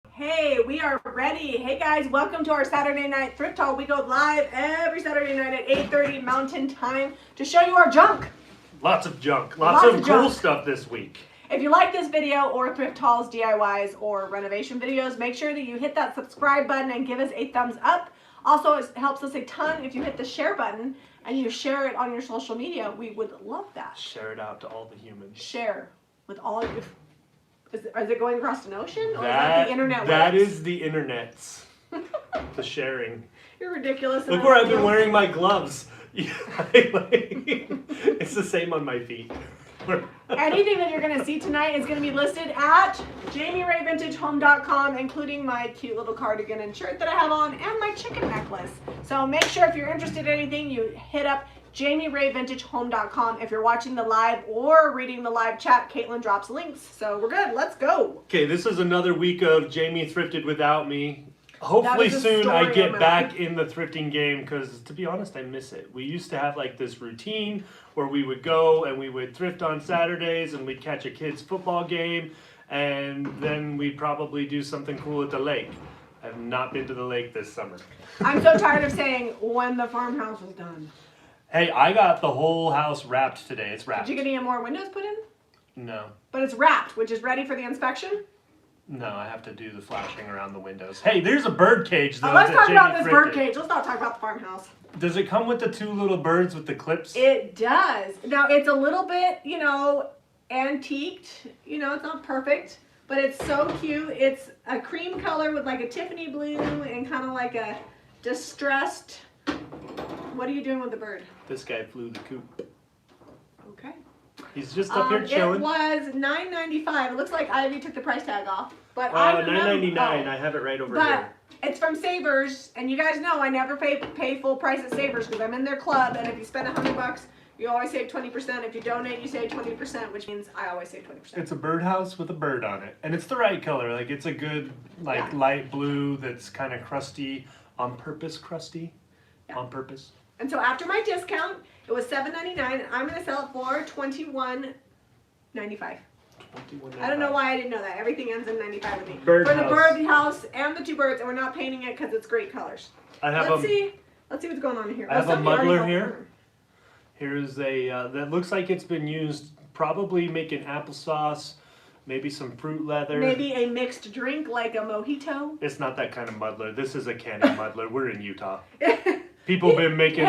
Hey, we are ready. Hey guys, welcome to our Saturday night thrift haul. We go live every Saturday night at 8:30 Mountain Time to show you our junk. Lots of junk. Lots of cool stuff this week. If you like this video or thrift hauls, DIYs, or renovation videos, make sure that you hit that subscribe button and give us a thumbs up. Also, it helps us a ton if you hit the share button and you share it on your social media. We would love that. Share it out to all the humans. Share with all of you. Is it going across an ocean? Or is that the internet? That is the internet's. The sharing. You're ridiculous. Look where I've been wearing my gloves. It's the same on my feet. Anything that you're going to see tonight is going to be listed at JamiRayVintageHome.com, including my cute little cardigan and shirt that I have on and my chicken necklace. So make sure if you're interested in anything, you hit up JamiRayVintageHome.com. If you're watching the live or reading the live chat, Caitlin drops links. So we're good. Let's go. Okay, this is another week of Jami thrifted without me. Hopefully soon I get back in the thrifting game because, to be honest, I miss it. We used to have like this routine where we would go and we would thrift on Saturdays and we'd catch a kid's football game and then we'd probably do something cool at the lake. I've not been to the lake this summer. I'm so tired of saying when the farmhouse is done. Hey, I got the whole house wrapped today. It's wrapped. Did you get any more windows put in? No. But it's wrapped, which is ready for the inspection? No, I have to do the flashing around the windows. Hey, there's a bird cage though. Let's talk about this bird cage. Let's not talk about the farmhouse. Does it come with the two little birds with the clips? It does. Now, it's a little bit, antiqued. It's not perfect, but it's so cute. It's a cream color with like a Tiffany blue and kind of like a distressed... What are you doing with the bird? This guy flew the coop. Okay. He's just up here chilling. It was $9.95. It looks like Ivy took the price tag off. But $9.99. I have it right over here. It's from Savers, and you guys know I never pay full price at Savers because I'm in their club, and if you spend $100, you always save 20%. If you donate, you save 20%, which means I always save 20%. It's a birdhouse with a bird on it, and it's the right color. Like it's a good light blue that's kind of crusty, on purpose crusty, on purpose. And so after my discount, it was $7.99, and I'm going to sell it for $21.95. I don't know why I didn't know that. Everything ends in 95 with me. For the birdhouse and the two birds, and we're not painting it because it's great colors. Let's see what's going on here. I have a muddler here. Here's a that looks like it's been used probably making applesauce, maybe some fruit leather. Maybe a mixed drink like a mojito. It's not that kind of muddler. This is a candy muddler. We're in Utah. People have been making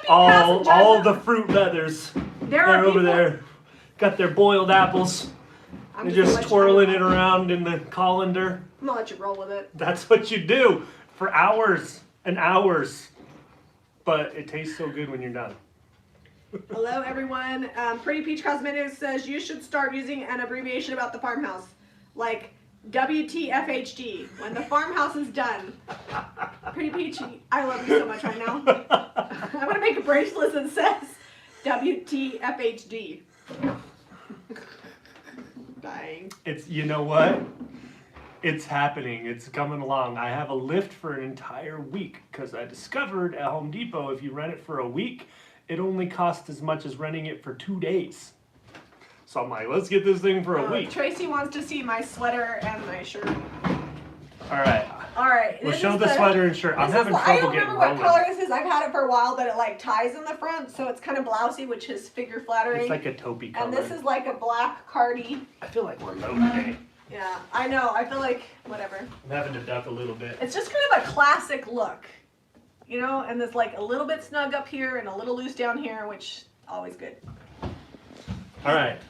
all the fruit leathers. They're over there. Got their boiled apples. They're just twirling it around in the colander. I'm gonna let you roll with it. That's what you do for hours and hours. But it tastes so good when you're done. Hello everyone. Pretty Peach Cosmetics says you should start using an abbreviation about the farmhouse. Like WTFHD, when the farmhouse is done. Pretty Peach, I love you so much right now. I'm going to make a bracelet that says WTFHD. Dying. You know what? It's happening. It's coming along. I have a lift for an entire week because I discovered at Home Depot if you rent it for a week, it only costs as much as renting it for 2 days. So I'm like, let's get this thing for a week. Tracy wants to see my sweater and my shirt. All right. We'll show the sweater and shirt. I'm having trouble getting rolling. I don't remember what color this is. I've had it for a while, but it like ties in the front, so it's kind of blousy, which is figure flattering. It's like a taupey color. And this is like a black cardi. I feel like we're low today. Yeah, I know. I feel like whatever. I'm having to duck a little bit. It's just kind of a classic look, and there's like a little bit snug up here and a little loose down here, which always good. All right.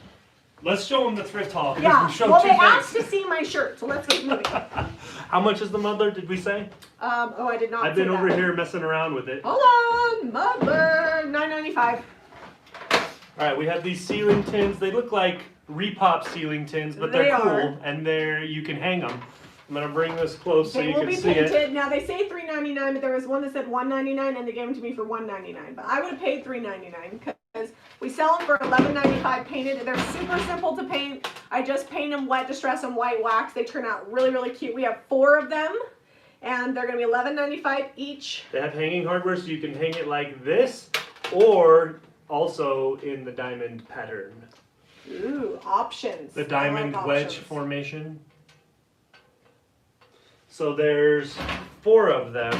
Let's show them the thrift haul. Yeah, well, they asked to see my shirt, so let's keep moving. How much is the muddler, did we say? I did not I've been over here messing around with it. Hold on, muddler, $9.95. All right, we have these ceiling tins. They look like repop ceiling tins, but they're cool, and you can hang them. I'm going to bring this close so you can see it. They will be painted. Now, they say $3.99, but there was one that said $1.99, and they gave them to me for $1.99. But I would have paid $3.99 because we sell them for $11.95 painted. They're super simple to paint. I just paint them wet, distress them white wax. They turn out really, really cute. We have 4 of them, and they're going to be $11.95 each. They have hanging hardware, so you can hang it like this, or also in the diamond pattern. Ooh, options. The diamond wedge formation. So there's 4 of them.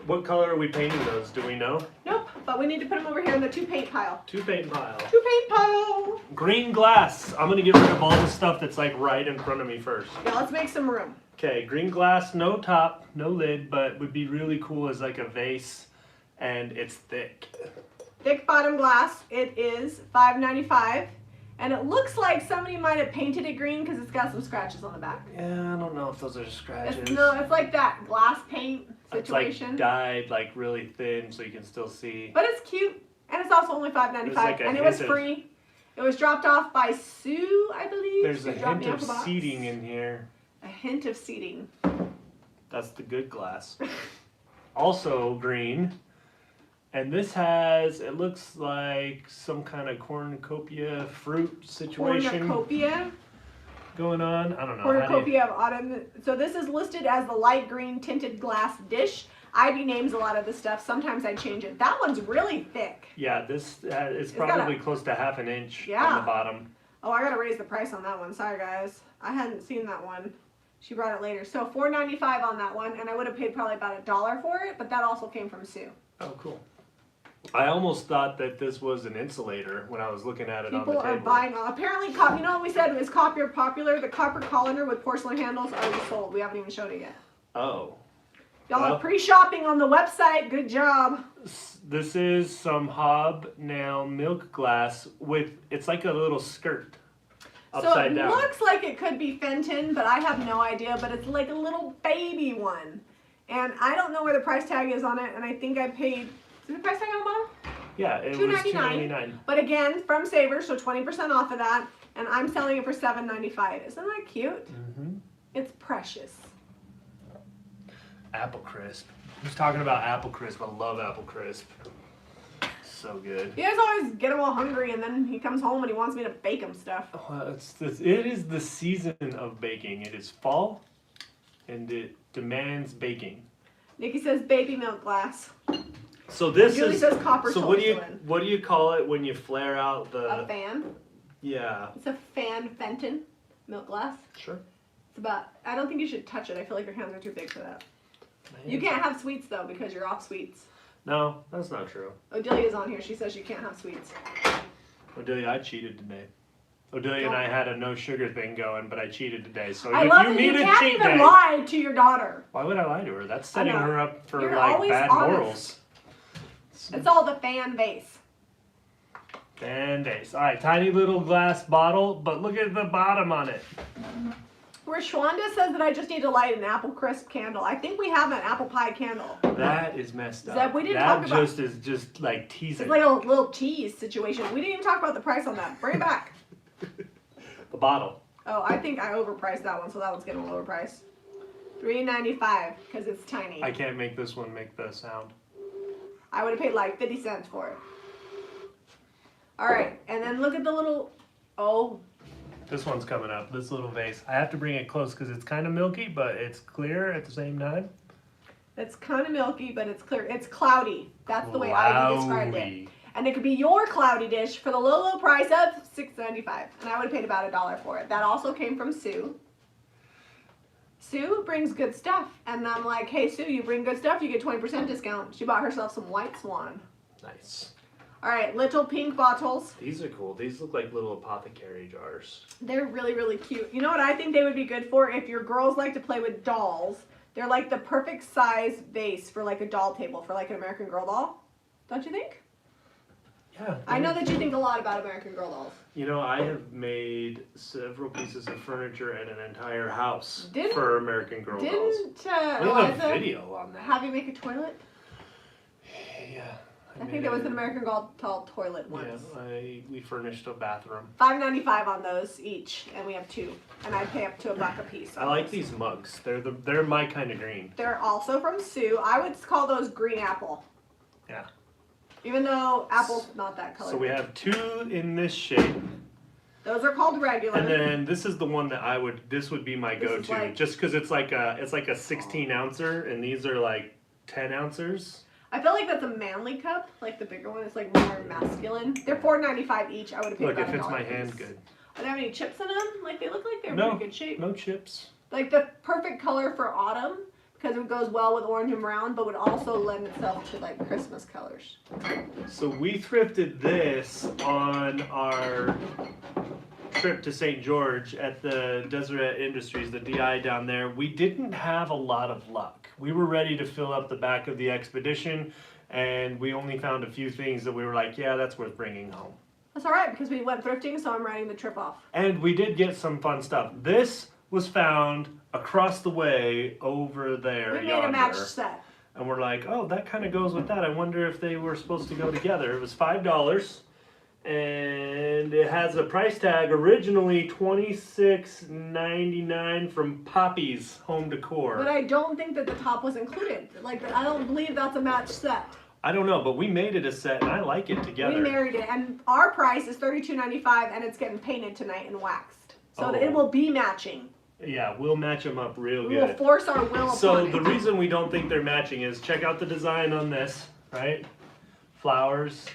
What color are we painting those? Do we know? Nope, but we need to put them over here in the 2 paint pile. 2 paint pile. 2 paint pile. Green glass. I'm gonna get rid of all the stuff that's like right in front of me first. Yeah, let's make some room. Okay, green glass, no top, no lid, but would be really cool as like a vase, and it's thick. Thick bottom glass. It is $5.95, and it looks like somebody might have painted it green because it's got some scratches on the back. Yeah, I don't know if those are scratches. It's like that glass paint situation. It's like dyed like really thin so you can still see. But it's cute, and it's also only $5.95, like and it was free. It was dropped off by Sue, I believe. There's a hint of seating in here. A hint of seating. That's the good glass. Also green. And this has, it looks like some kind of cornucopia fruit situation Cornucopia? going on. I don't know. Cornucopia of autumn. So this is listed as the light green tinted glass dish. Ivy names a lot of the stuff. Sometimes I change it. That one's really thick. Yeah, this is probably close to half an inch on the bottom. Oh, I gotta raise the price on that one. Sorry, guys. I hadn't seen that one. She brought it later. So $4.95 on that one, and I would have paid probably about $1 for it, but that also came from Sue. Oh, cool. I almost thought that this was an insulator when I was looking at it on the table. People are buying. Apparently, you know what we said was copper popular? The copper colander with porcelain handles already sold. We haven't even showed it yet. Oh. Y'all are pre-shopping on the website. Good job. This is some hobnail milk glass with, it's like a little skirt. Upside down. So it looks like it could be Fenton, but I have no idea. But it's like a little baby one. And I don't know where the price tag is on it. And I think I paid, is the price tag on the bottom? Yeah, it was $2.99. But again, from Savers, so 20% off of that. And I'm selling it for $7.95. Isn't that cute? Mm-hmm. It's precious. Apple crisp. Who's talking about apple crisp? I love apple crisp. So good. You guys always get him all hungry, and then he comes home and he wants me to bake him stuff. Well, it is the season of baking. It is fall, and it demands baking. Nikki says baby milk glass. So this Julie says copper. So what do you call it when you flare out the? A fan. Yeah. It's a fan Fenton milk glass. Sure. It's about. I don't think you should touch it. I feel like your hands are too big for that. You can't have sweets though because you're off sweets. No, that's not true. Odelia's on here. She says you can't have sweets. Odelia, I cheated today. Odelia and I had a no sugar thing going, but I cheated today. So I if love you that need you a can't cheat even day, lie to your daughter. Why would I lie to her? That's setting her up for You're like bad honest. morals. It's all the fan base. Fan base. All right, tiny little glass bottle, but look at the bottom on it. Where Shwanda says that I just need to light an apple crisp candle. I think we have an apple pie candle. That is messed up. That we didn't talk about. That is just like teasing. It's like a little tease situation. We didn't even talk about the price on that. Bring it back. The bottle. Oh, I think I overpriced that one, so that one's getting a lower price. $3.95 because it's tiny. I can't make this one make the sound. I would have paid like 50 cents for it. All right, and then look at the little. Oh. This one's coming up, this little vase. I have to bring it close because it's kind of milky, but it's clear at the same time. It's kind of milky, but it's clear. It's cloudy. That's the way I described it. And it could be your cloudy dish for the low, low price of $6.95. And I would have paid about $1 for it. That also came from Sue. Sue brings good stuff. And I'm like, hey, Sue, you bring good stuff, you get 20% discount. She bought herself some White Swan. Nice. All right, little pink bottles. These are cool. These look like little apothecary jars. They're really, really cute. You know what I think they would be good for? If your girls like to play with dolls, they're like the perfect size vase for like a doll table, for like an American Girl doll. Don't you think? Yeah. I know that you think a lot about American Girl dolls. You know, I have made several pieces of furniture and an entire house Didn't- for American Girl dolls. Didn't We have a Eliza video on that. have you make a toilet? Yeah. I think there was an American Girl doll toilet once. Yeah, we furnished a bathroom. $5.95 on those each, and we have 2. And I pay up to $1 a piece. I like these mugs. They're my kind of green. They're also from Sue. I would call those green apple. Yeah. Even though apple's not that color. So we have 2 in this shape. Those are called regular. And then this is the one that this would be my This is go-to, like- just because it's like a 16 ouncer, and these are like 10 ouncers. I feel like that's a manly cup. Like the bigger one is like more masculine. They're $4.95 each. I would have paid Look, about it fits $1 my a piece. hand good. Do they have any chips in them? Like they look like they're in No, pretty good shape. no chips. Like the perfect color for autumn because it goes well with orange and brown, but would also lend itself to like Christmas colors. So we thrifted this on our trip to St. George at the Deseret Industries, the DI down there. We didn't have a lot of luck. We were ready to fill up the back of the expedition, and we only found a few things that we were like, yeah, that's worth bringing home. That's all right because we went thrifting, so I'm writing the trip off. And we did get some fun stuff. This was found across the way over there. We made a match set. And we're like, oh, that kind of goes with that. I wonder if they were supposed to go together. It was $5. And it has a price tag originally $26.99 from Poppy's Home Decor. But I don't think that the top was included. Like, I don't believe that's a match set. I don't know, but we made it a set, and I like it together. We married it, and our price is $32.95, and it's getting painted tonight and waxed, so that it will be matching. Yeah, we'll match them up real good. We will force our will So upon the it. reason we don't think they're matching is check out the design on this, right? Flowers,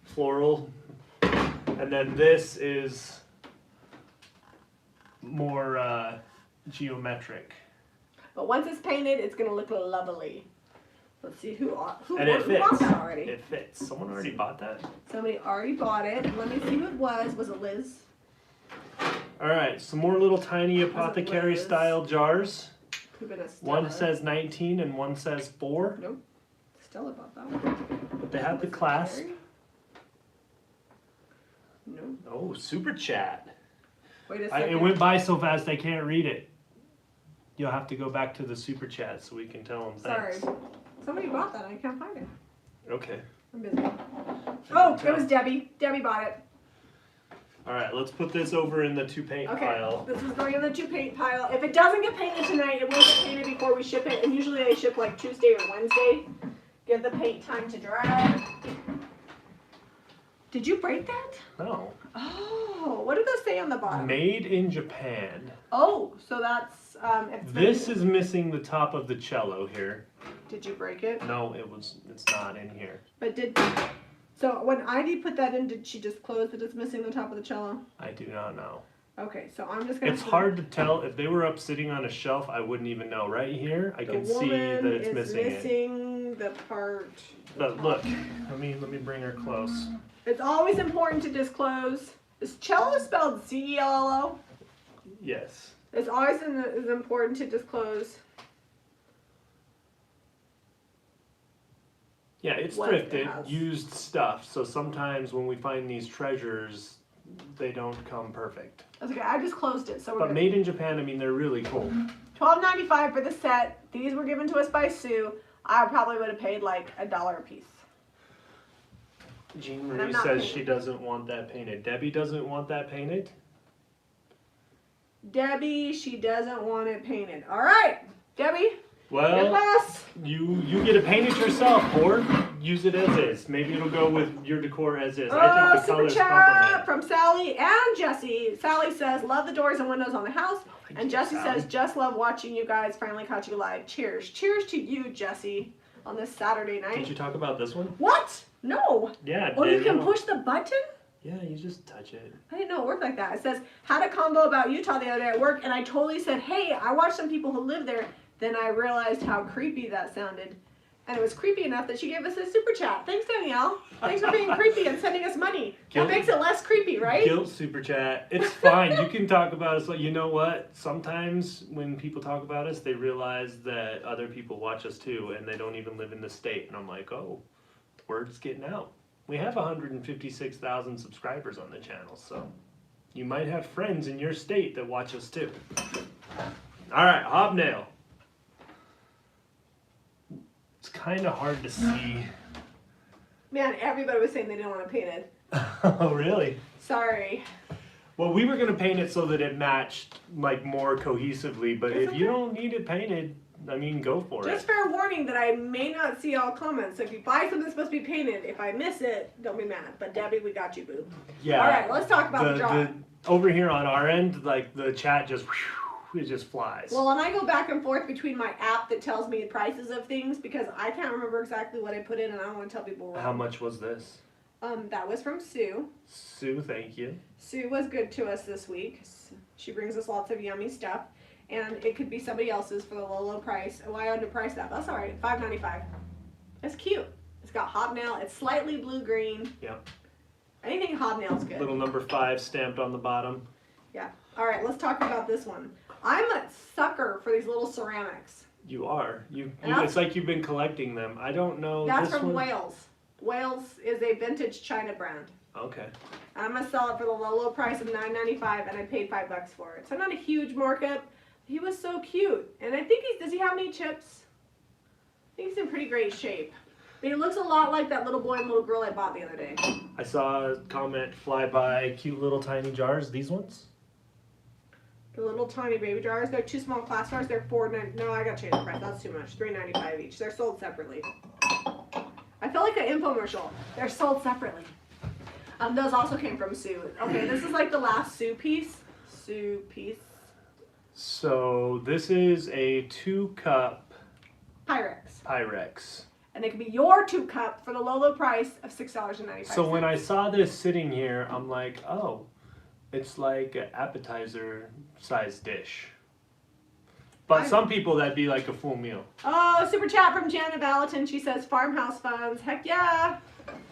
floral, and then this is more geometric. But once it's painted, it's gonna look lovely. Let's see who bought that already. It fits. Someone already bought that? Somebody already bought it. Let me see who it was. Was it Liz? All right, some more little tiny apothecary style jars. One says 19 and one says 4. Nope. Stella bought that one. But they have the clasp. No. Oh, super chat. Wait a second. It went by so fast I can't read it. You'll have to go back to the super chat so we can tell them thanks. Sorry. Somebody bought that. I can't find it. Okay. I'm busy. Oh, it was Debbie. Debbie bought it. All right, let's put this over in the to paint pile. This is going in the to paint pile. If it doesn't get painted tonight, it will get painted before we ship it. And usually they ship like Tuesday or Wednesday. Give the paint time to dry. Did you break that? No. Oh, what did that say on the bottom? Made in Japan. Oh, so that's This is missing the top of the cello here. Did you break it? No, it's not in here. But so when Ivy put that in, did she disclose that it's missing the top of the cello? I do not know. Okay, so I'm just gonna. It's hard to tell. If they were up sitting on a shelf, I wouldn't even know. Right here, I can see that it's missing the part. But look, let me bring her close. It's always important to disclose. Is cello spelled C-E-L-L-O? Yes. It's always important to disclose. Yeah, it's thrifted, used stuff. So sometimes when we find these treasures, they don't come perfect. That's okay. I just closed it, so we're But good. made in Japan, I mean, they're really cool. $12.95 for the set. These were given to us by Sue. I probably would have paid like $1 a piece. Jean Marie says she doesn't want that painted. Debbie doesn't want that painted? Debbie, she doesn't want it painted. All right, Debbie. Well, you get to paint it yourself, or use it as is. Maybe it'll go with your decor as is. I think the colors complement. From Sally and Jesse. Sally says, love the doors and windows on the house. And Jesse says, just love watching you guys. Finally caught you live. Cheers. Cheers to you, Jesse, on this Saturday night. Did you talk about this one? What? No. Yeah. Oh, you can push the button? Yeah, you just touch it. I didn't know it worked like that. It says, had a convo about Utah the other day at work, and I totally said, hey, I watched some people who live there. Then I realized how creepy that sounded. And it was creepy enough that she gave us a super chat. Thanks, Danielle. Thanks for being creepy and sending us money. That makes it less creepy, right? Guilt super chat. It's fine. You can talk about us. You know what? Sometimes when people talk about us, they realize that other people watch us too, and they don't even live in the state. And I'm like, oh, word's getting out. We have 156,000 subscribers on the channel, so you might have friends in your state that watch us too. All right, hobnail. It's kind of hard to see. Man, everybody was saying they didn't want to paint it. Oh, really? Sorry. Well, we were going to paint it so that it matched like more cohesively, but if you don't need it painted, I mean, go for it. Just fair warning that I may not see all comments. So if you buy something that's supposed to be painted, if I miss it, don't be mad. But Debbie, we got you, boo. Yeah. All right, let's talk about the jar. Over here on our end, like the chat just, it just flies. Well, and I go back and forth between my app that tells me the prices of things because I can't remember exactly what I put in and I don't want to tell people wrong. How much was this? That was from Sue. Sue, thank you. Sue was good to us this week. She brings us lots of yummy stuff. And it could be somebody else's for the low price. And why underprice that? That's all right. $5.95. It's cute. It's got hobnail. It's slightly blue-green. Yep. Anything hobnail's good. Little number 5 stamped on the bottom. Yeah. All right, let's talk about this one. I'm a sucker for these little ceramics. You are. It's like you've been collecting them. I don't know. That's this from one. Wales. Wales is a vintage China brand. Okay. I'm gonna sell it for the low price of $9.95, and I paid $5 for it. So not a huge markup. He was so cute, and I think does he have any chips? I think he's in pretty great shape. But he looks a lot like that little boy and little girl I bought the other day. I saw a comment fly by. Cute little tiny jars. These ones. The little tiny baby jars. They're 2 small class jars. They're $4.99. No, I gotta change the price. That's too much. $3.95 each. They're sold separately. I feel like an infomercial. They're sold separately. Those also came from Sue. Okay, this is like the last Sue piece. Sue piece. So this is a 2-cup Pyrex. And it could be your 2-cup for the low price of $6.95. So when I saw this sitting here, I'm like, oh, it's like an appetizer sized dish. But some people that'd be like a full meal. Oh, super chat from Janet Valentin. She says farmhouse funds. Heck yeah.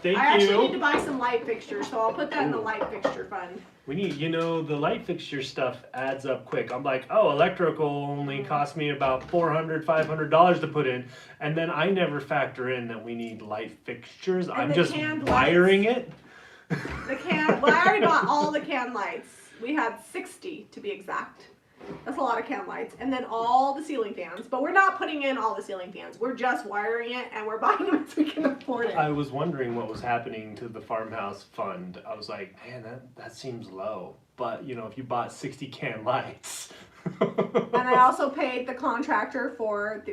Thank you. I actually need to buy some light fixtures, so I'll put that in the light fixture fund. We need, the light fixture stuff adds up quick. I'm like, oh, electrical only cost me about $400, $500 to put in. And then I never factor in that we need light fixtures. I'm just wiring it. Well, I already bought all the can lights. We had 60 to be exact. That's a lot of can lights. And then all the ceiling fans. But we're not putting in all the ceiling fans. We're just wiring it, and we're buying them as we can afford it. I was wondering what was happening to the farmhouse fund. I was like, man, that seems low. But, if you bought 60 can lights. And I also paid the contractor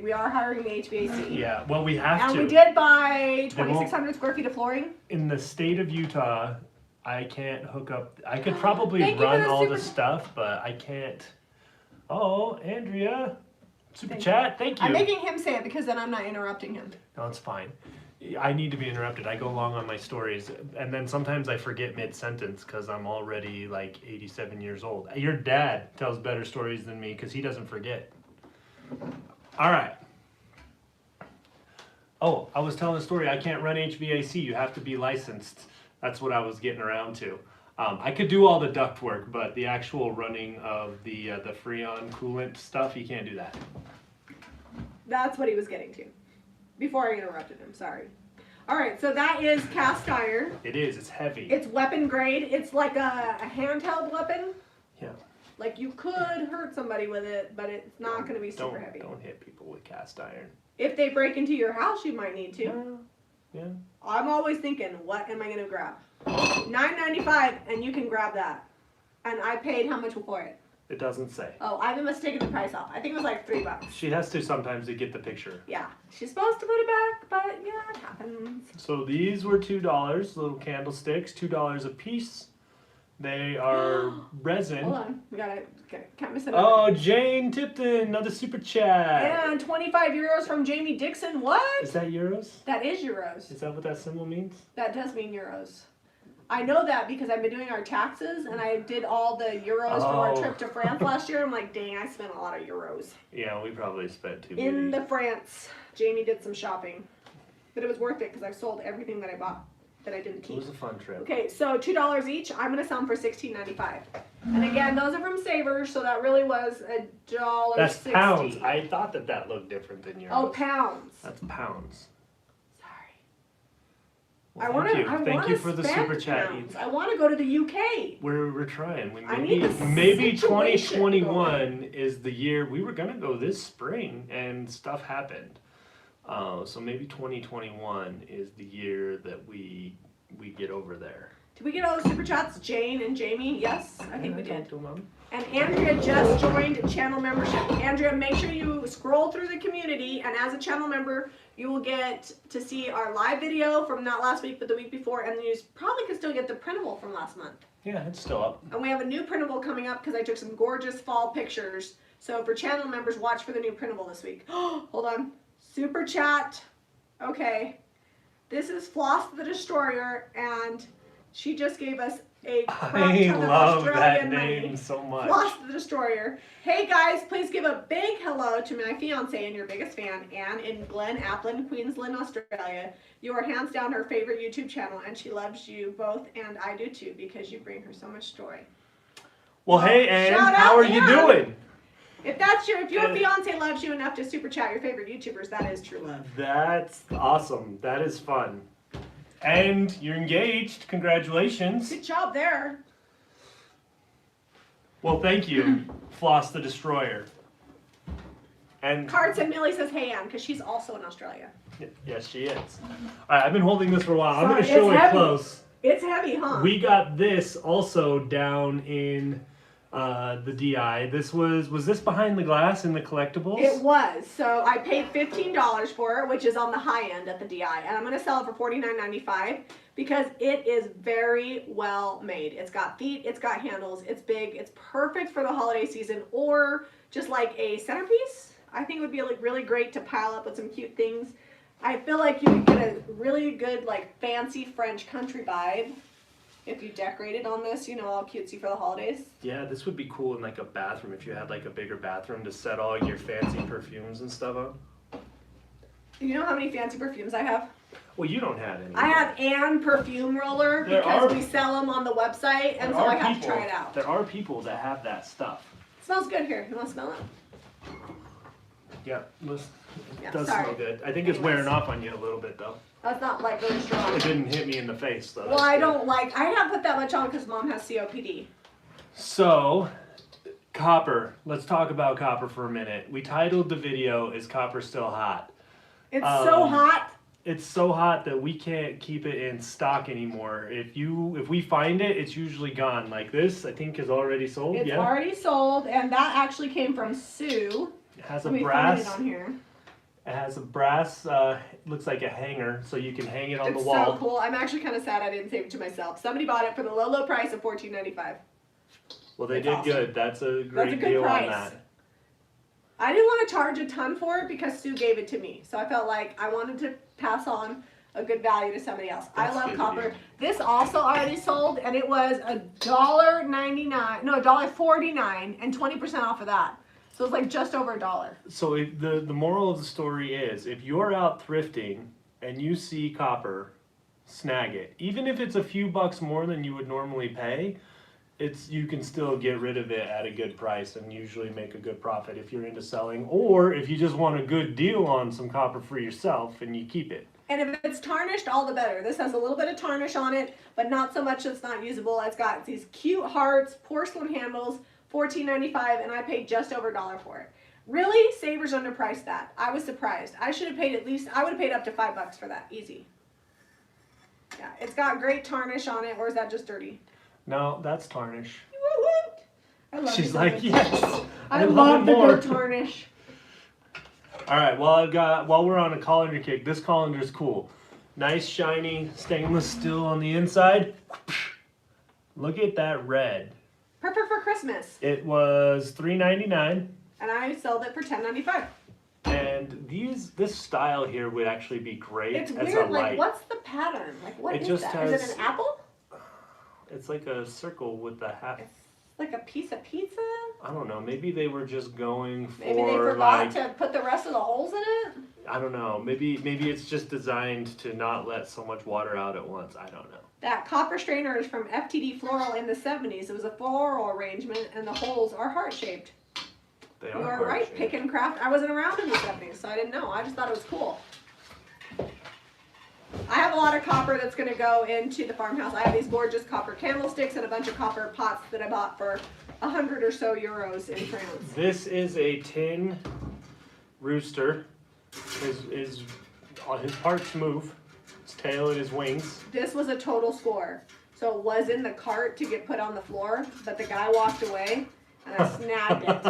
we are hiring the HVAC. Yeah, well, we have to. And we did buy 2,600 square feet of flooring. In the state of Utah, I can't hook up. I could probably run all the stuff, but I can't. Oh, Andrea, super chat, thank you. I'm making him say it because then I'm not interrupting him. No, it's fine. I need to be interrupted. I go long on my stories, and then sometimes I forget mid-sentence because I'm already like 87 years old. Your dad tells better stories than me because he doesn't forget. All right. Oh, I was telling a story. I can't run HVAC. You have to be licensed. That's what I was getting around to. I could do all the duct work, but the actual running of the Freon coolant stuff, you can't do that. That's what he was getting to. Before I interrupted him, sorry. All right, so that is cast iron. It is. It's heavy. It's weapon grade. It's like a handheld weapon. Yeah. Like you could hurt somebody with it, but it's not going to be super heavy. Don't hit people with cast iron. If they break into your house, you might need to. Yeah. I'm always thinking, what am I going to grab? $9.95, and you can grab that. And I paid how much for it? It doesn't say. Oh, I must have taken the price off. I think it was like $3. She has to sometimes to get the picture. Yeah, she's supposed to put it back, but yeah, it happens. So these were $2, little candlesticks, $2 a piece. They are resin. Hold on, we got it. Can't miss it. Oh, Jane Tipton, another super chat. And 25 euros from Jamie Dixon. What? Is that euros? That is euros. Is that what that symbol means? That does mean euros. I know that because I've been doing our taxes and I did all the euros from our trip to France last year. I'm like, dang, I spent a lot of euros. Yeah, we probably spent too many. In the France, Jamie did some shopping. But it was worth it because I sold everything that I bought that I didn't keep. It was a fun trip. Okay, so $2 each. I'm going to sell them for $16.95. And again, those are from Savers, so that really was $1.60. That's pounds. I thought that looked different than euros. Oh, pounds. That's pounds. Well, thank you for the super chat. I want to go to the UK. We're trying. Maybe 2021 is the year. We were gonna go this spring, and stuff happened. So maybe 2021 is the year that we get over there. Did we get all the super chats, Jane and Jamie? Yes, I think we did. And Andrea just joined channel membership. Andrea, make sure you scroll through the community, and as a channel member, you will get to see our live video from not last week, but the week before, and then you probably can still get the printable from last month. Yeah, it's still up. And we have a new printable coming up because I took some gorgeous fall pictures. So for channel members, watch for the new printable this week. Hold on. Super chat. Okay. This is Floss the Destroyer, and she just gave us a crap I ton of love that Australian name money. so much. Floss the Destroyer. Hey guys, please give a big hello to my fiance and your biggest fan, Anne, in Glen Applin, Queensland, Australia. You are hands down her favorite YouTube channel, and she loves you both, and I do too, because you bring her so much joy. Well, hey, Ann, shout how out, are you Ann. doing? If your fiance loves you enough to super chat your favorite YouTubers, that is true love. That's awesome. That is fun. And you're engaged. Congratulations. Good job there. Well, thank you, Floss the Destroyer. And Card said Millie says hey Ann, because she's also in Australia. yes, she is. All right, I've been holding this for a while. I'm going to Sorry, show it's it heavy. close. It's heavy, huh? We got this also down in the DI. This was this behind the glass in the collectibles? It was. So I paid $15 for it, which is on the high end at the DI. And I'm going to sell it for $49.95 because it is very well made. It's got feet, it's got handles, it's big, it's perfect for the holiday season or just like a centerpiece. I think it would be like really great to pile up with some cute things. I feel like you could get a really good like fancy French country vibe if you decorated on this, you know, all cutesy for the holidays. Yeah, this would be cool in like a bathroom if you had like a bigger bathroom to set all your fancy perfumes and stuff on. You know how many fancy perfumes I have? Well, you don't have any. I have Anne perfume roller There because are- we sell them on the website, and so I have to try it out. There are people that have that stuff. It smells good here. You want to smell it? Yeah, listen, Yeah, it does sorry. smell good. I think it's wearing off on you a little bit though. That's not like really strong. It didn't hit me in the face though. Well, That's I good. don't like. I haven't put that much on because Mom has COPD. So, copper. Let's talk about copper for a minute. We titled the video, "Is Copper Still Hot?" It's so hot. It's so hot that we can't keep it in stock anymore. If we find it, it's usually gone. Like this, I think is already sold. It's yeah. already sold, and that actually came from Sue. It has a Let me find it brass. on here. It has a brass. Looks like a hanger, so you can hang it on It's the wall. so cool. I'm actually kind of sad I didn't save it to myself. Somebody bought it for the low price of $14.95. Well, they It's did awesome. good. That's a great That's a good deal price. on that. I didn't want to charge a ton for it because Sue gave it to me. So I felt like I wanted to pass on a good value to somebody else. That's I love good, copper. yeah. This also already sold, and it was $1.99, no, $1.49, and 20% off of that. So it's like just over $1. So the moral of the story is, if you're out thrifting and you see copper, snag it. Even if it's a few bucks more than you would normally pay, you can still get rid of it at a good price and usually make a good profit if you're into selling, or if you just want a good deal on some copper for yourself and you keep it. And if it's tarnished, all the better. This has a little bit of tarnish on it, but not so much it's not usable. It's got these cute hearts, porcelain handles, $14.95, and I paid just over $1 for it. Really, Savers underpriced that. I was surprised. I should have paid I would have paid up to $5 for that, easy. Yeah, it's got great tarnish on it, or is that just dirty? No, that's tarnish. I love She's it so like, much. yes, I love love it the more. good tarnish. All right, while we're on a colander kick, this colander's cool. Nice, shiny, stainless steel on the inside. Look at that red. Perfect for Christmas. It was $3.99. And I sold it for $10.95. And this style here would actually be great It's as weird, a like light. what's the pattern? Like what It is just that? Is has- it an apple? It's like a circle with a half. It's like a piece of pizza? I don't know. Maybe they were just going for Maybe they forgot like to put the rest of the holes in it? I don't know. Maybe it's just designed to not let so much water out at once. I don't know. That copper strainer is from FTD Floral in the 70s. It was a floral arrangement, and the holes are heart-shaped. They You are are right, hard-shaped. pick and craft. I wasn't around in the 70s, so I didn't know. I just thought it was cool. I have a lot of copper that's going to go into the farmhouse. I have these gorgeous copper candlesticks and a bunch of copper pots that I bought for 100 or so euros in France. This is a tin rooster. His parts move. His tail and his wings. This was a total score. So it was in the cart to get put on the floor, but the guy walked away and I snagged it.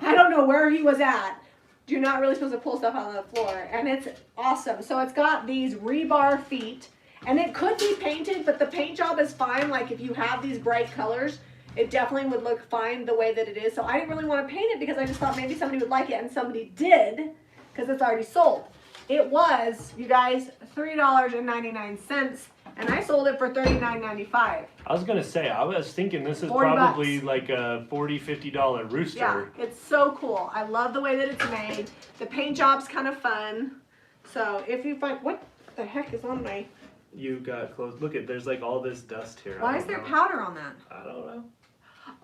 I don't know where he was at. You're not really supposed to pull stuff out on the floor. And it's awesome. So it's got these rebar feet. And it could be painted, but the paint job is fine. Like if you have these bright colors, it definitely would look fine the way that it is. So I didn't really want to paint it because I just thought maybe somebody would like it. And somebody did because it's already sold. It was, you guys, $3.99. And I sold it for $39.95. I was gonna say, I was thinking this is 40 probably bucks. like a $40, $50 rooster. Yeah, it's so cool. I love the way that it's made. The paint job's kind of fun. So if you find, what the heck is on my... You got close. Look at, there's like all this dust here. Why is there powder on that? I don't know.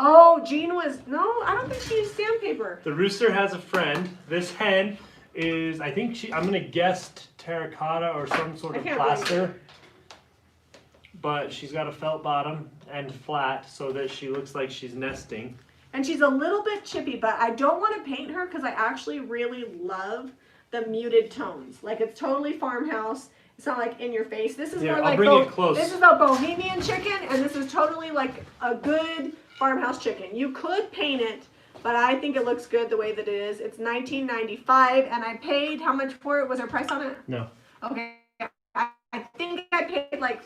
Oh, Jean was, no, I don't think she used sandpaper. The rooster has a friend. This hen is, I think I'm gonna guess terracotta or some sort of plaster. But she's got a felt bottom and flat so that she looks like she's nesting. And she's a little bit chippy, but I don't want to paint her because I actually really love the muted tones. Like it's totally farmhouse. It's not like in your face. This is more like this is a Bohemian Chicken, and this is totally like a good farmhouse chicken. You could paint it, but I think it looks good the way that it is. It's $19.95, and I paid how much for it? Was there a price on it? No. Okay. I think I paid like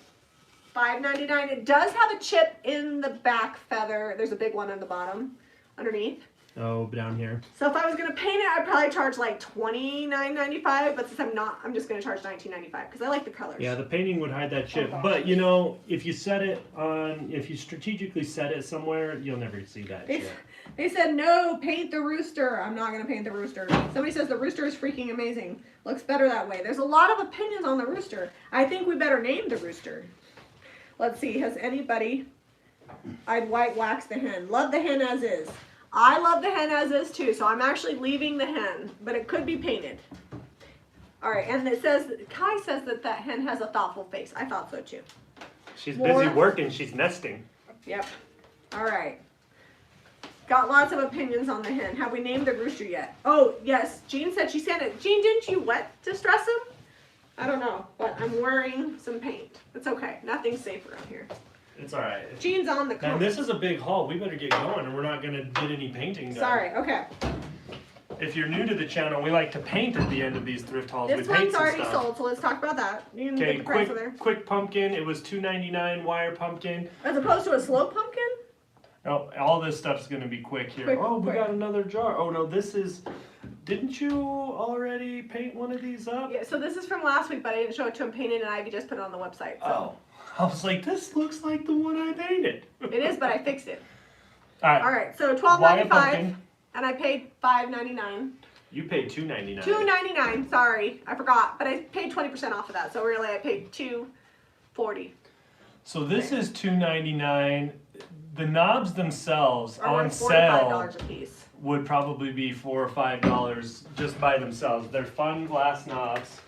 $5.99. It does have a chip in the back feather. There's a big one on the bottom, underneath. Oh, down here. So if I was gonna paint it, I'd probably charge like $29.95. But since I'm not, I'm just gonna charge $19.95 because I like the colors. Yeah, the painting would hide that chip. Okay. But you know, if you set it on, if you strategically set it somewhere, you'll never see that chip. They said no, paint the rooster. I'm not gonna paint the rooster. Somebody says the rooster is freaking amazing. Looks better that way. There's a lot of opinions on the rooster. I think we better name the rooster. Let's see, has anybody... I'd white wax the hen. Love the hen as is. I love the hen as is too, so I'm actually leaving the hen, but it could be painted. All right, and it says, Kai says that that hen has a thoughtful face. I thought so too. She's busy working, she's nesting. Yep. All right. Got lots of opinions on the hen. Have we named the rooster yet? Oh, yes. Jean said she sent it. Jean, didn't you wet distress him? I don't know, but I'm wearing some paint. It's okay. Nothing's safe around here. It's all right. Jean's on the And this is a big haul. We better get going or we're not going to get any painting done. Sorry. Okay. If you're new to the channel, we like to paint at the end of these thrift hauls. This one's already sold, so let's talk about that. You can get the price of there. Quick pumpkin. It was $2.99 wire pumpkin. As opposed to a slow pumpkin? Oh, all this stuff's going to be quick here. Quick, we got another jar. Oh, no, this is... Didn't you already paint one of these up? Yeah, so this is from last week, but I didn't show it to him painted, and Ivy just put it on the website. So. Oh. I was like, this looks like the one I painted. It is, but I fixed it. All right. All right, so $12.95, and I paid $5.99. You paid $2.99. $2.99. Sorry, I forgot, but I paid 20% off of that, so really I paid $2.40. So this is $2.99. The knobs themselves on $4 sale to $5 a piece. Would probably be $4 or $5 just by themselves. They're fun glass knobs.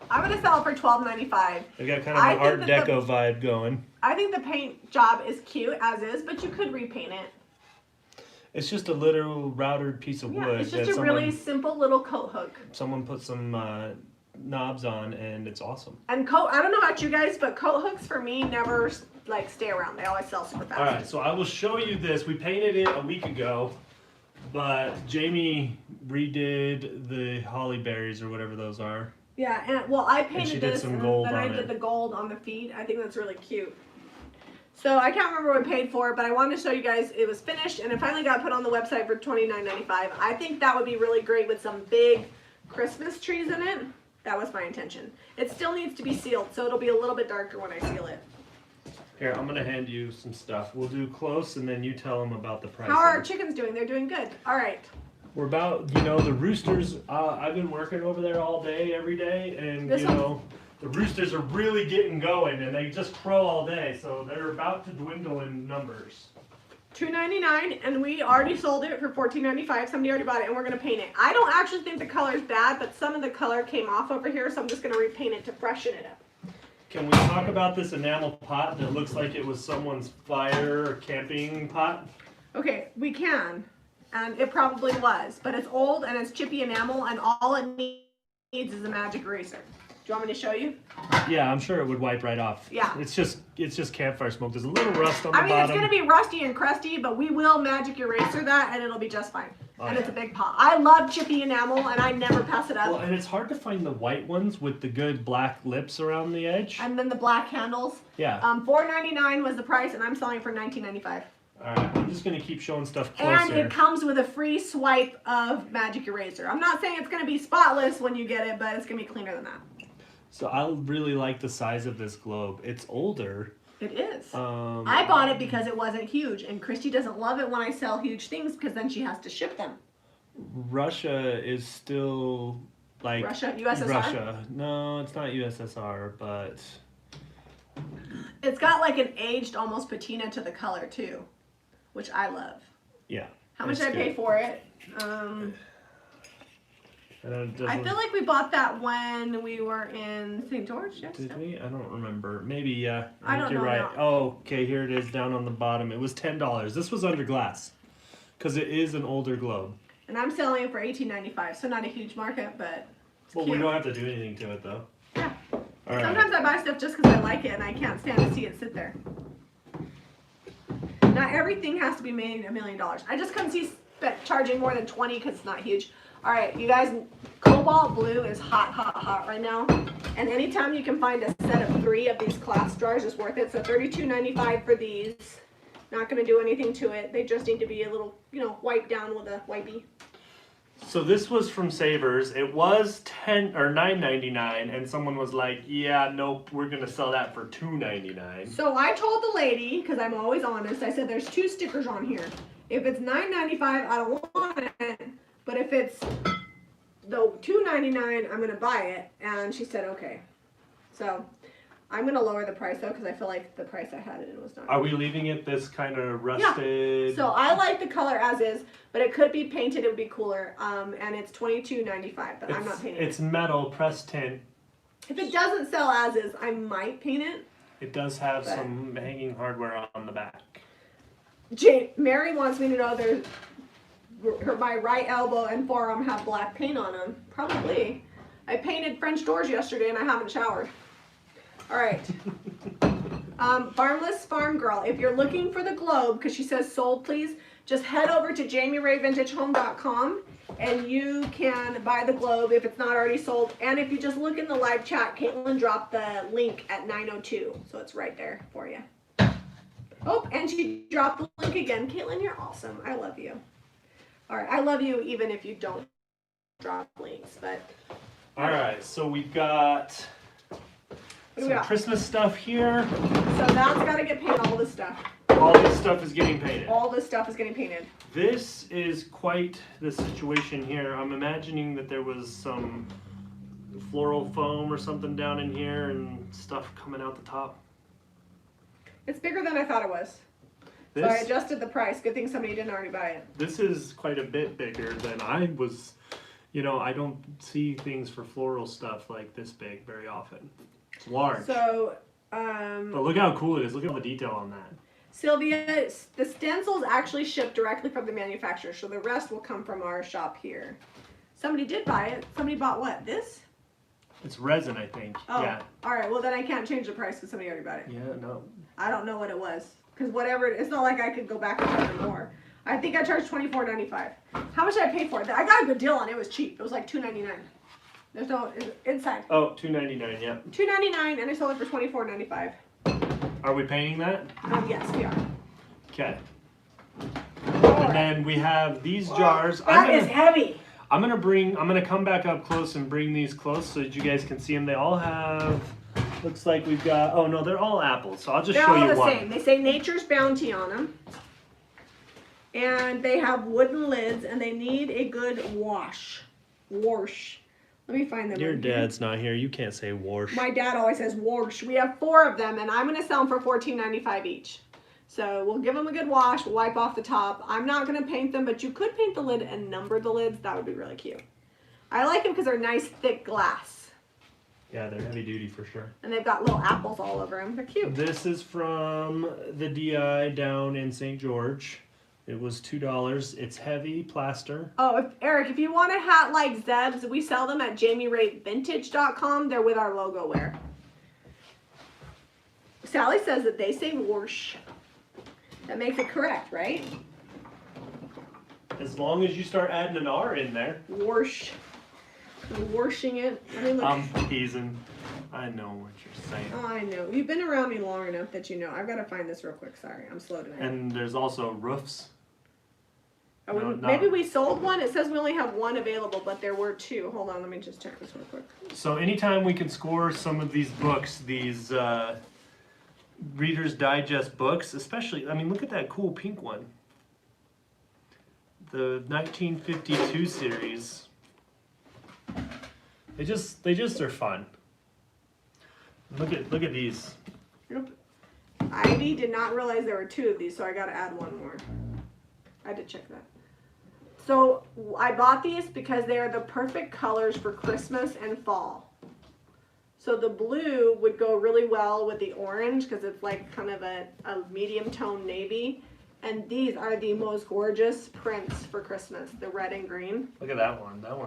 I'm gonna sell it for $12.95. They got kind of an Art Deco vibe going. I think the paint job is cute as is, but you could repaint it. It's just a literal routed piece of wood. It's just a really simple little coat hook. Someone put some knobs on, and it's awesome. And I don't know about you guys, but coat hooks for me never like stay around. They always sell super fast. All right, so I will show you this. We painted it a week ago, but Jami redid the holly berries or whatever those are. Yeah, and well, I painted this, and then I did the gold on the feet. I think that's really cute. So I can't remember what I paid for it, but I wanted to show you guys it was finished, and it finally got put on the website for $29.95. I think that would be really great with some big Christmas trees in it. That was my intention. It still needs to be sealed, so it'll be a little bit darker when I seal it. Here, I'm going to hand you some stuff. We'll do close, and then you tell them about the price. How are our chickens doing? They're doing good. All right. We're about, the roosters, I've been working over there all day, every day, and, the roosters are really getting going, and they just crow all day, so they're about to dwindle in numbers. $2.99, and we already sold it for $14.95. Somebody already bought it, and we're going to paint it. I don't actually think the color's bad, but some of the color came off over here, so I'm just going to repaint it to freshen it up. Can we talk about this enamel pot that looks like it was someone's fire or camping pot? Okay, we can. And it probably was, but it's old and it's chippy enamel, and all it needs is a magic eraser. Do you want me to show you? Yeah, I'm sure it would wipe right off. Yeah. It's just campfire smoke. There's a little rust on the bottom. It's going to be rusty and crusty, but we will magic eraser that, and it'll be just fine. It's a big pot. I love chippy enamel, and I never pass it up. Well, and it's hard to find the white ones with the good black lips around the edge. And then the black handles. Yeah. $4.99 was the price, and I'm selling for $19.95. All right, I'm just going to keep showing stuff closer. And it comes with a free swipe of magic eraser. I'm not saying it's going to be spotless when you get it, but it's going to be cleaner than that. So I really like the size of this globe. It's older. It is. I bought it because it wasn't huge, and Christy doesn't love it when I sell huge things because then she has to ship them. Russia is still like Russia, USSR. Russia. No, it's not USSR, but it's got like an aged almost patina to the color too, which I love. Yeah. How much did I pay for it? I feel like we bought that when we were in St. George. Yes, Did we? I don't remember. Maybe, yeah. I don't you're know right. now. Oh, okay, here it is down on the bottom. It was $10. This was under glass because it is an older globe. And I'm selling it for $18.95, so not a huge markup, but it's well, cute. we don't have to do anything to it though. Yeah. All right. Sometimes I buy stuff just because I like it and I can't stand to see it sit there. Not everything has to be made $1 million. I just couldn't see charging more than 20 because it's not huge. All right, you guys, Cobalt Blue is hot, hot, hot right now. And anytime you can find a set of 3 of these clasp jars is worth it. So $32.95 for these. Not going to do anything to it. They just need to be a little, you know, wiped down with a wipey. So this was from Savers. It was $9.99, and someone was like, "Yeah, nope, we're gonna sell that for $2.99." So I told the lady, because I'm always honest, I said there's 2 stickers on here. If it's $9.95, I don't want it. But if it's the $2.99, I'm gonna buy it. And she said okay. So I'm gonna lower the price though, because I feel like the price I had it in was not. Are we leaving it this kind of rusted? Yeah. So I like the color as is, but it could be painted. It would be cooler. And it's $22.95, but I'm not painting it. It's metal pressed tint. If it doesn't sell as is, I might paint it. It does have some hanging hardware on the back. Mary wants me to know my right elbow and forearm have black paint on them. Probably. I painted French doors yesterday and I haven't showered. All right. Farmless Farm Girl. If you're looking for the globe, because she says sold, please, just head over to JamiRayVintageHome.com and you can buy the globe if it's not already sold. And if you just look in the live chat, Caitlin dropped the link at 9:02, so it's right there for you. Oh, and she dropped the link again. Caitlin, you're awesome. I love you. All right, I love you even if you don't drop links, but. All right, so we've got some Christmas stuff here. So that's got to get painted, all this stuff. All this stuff is getting painted. All this stuff is getting painted. This is quite the situation here. I'm imagining that there was some floral foam or something down in here and stuff coming out the top. It's bigger than I thought it was. So I adjusted the price. Good thing somebody didn't already buy it. This is quite a bit bigger than I was. You know, I don't see things for floral stuff like this big very often. It's large. So, but look how cool it is. Look at the detail on that. Sylvia, the stencils actually ship directly from the manufacturer, so the rest will come from our shop here. Somebody did buy it. Somebody bought what? This? It's resin, I think. Oh, yeah. All right. Well, then I can't change the price because somebody already bought it. Yeah, no. I don't know what it was. Because whatever, it's not like I could go back and charge more. I think I charged $24.95. How much did I pay for it? I got a good deal on it. It was cheap. It was like $2.99. There's no inside. Oh, $2.99, yeah. $2.99, and I sold it for $24.95. Are we painting that? Yes, we are. Okay. And then we have these jars. That is heavy. I'm gonna come back up close and bring these close so that you guys can see them. They all have. Looks like we've got. Oh no, they're all apples. So I'll just show you one. They're all the same. They say Nature's Bounty on them. And they have wooden lids, and they need a good wash. Wash. Let me find them. Your dad's not here. You can't say wash. My dad always says wash. We have 4 of them, and I'm going to sell them for $14.95 each. So we'll give them a good wash. We'll wipe off the top. I'm not going to paint them, but you could paint the lid and number the lids. That would be really cute. I like them because they're nice, thick glass. Yeah, they're heavy duty for sure. And they've got little apples all over them. They're cute. This is from the DI down in St. George. It was $2. It's heavy plaster. Oh, Eric, if you want a hat like Zeb's, we sell them at JamiRayVintage.com. They're with our logo wear. Sally says that they say wash. That makes it correct, right? As long as you start adding an R in there. Wash. I'm washing it. I'm teasing. I know what you're saying. Oh, I know. You've been around me long enough that you know. I've got to find this real quick. Sorry, I'm slow tonight. And there's also roofs. Maybe we sold one. It says we only have one available, but there were two. Hold on, let me just check this real quick. So anytime we can score some of these books, these Reader's Digest books, especially, I mean, look at that cool pink one. The 1952 series. They just are fun. Look at these. Yep. Ivy did not realize there were two of these, so I got to add one more. I had to check that. So I bought these because they are the perfect colors for Christmas and fall. So the blue would go really well with the orange because it's like kind of a medium tone navy. And these are the most gorgeous prints for Christmas, the red and green. Look at that one. That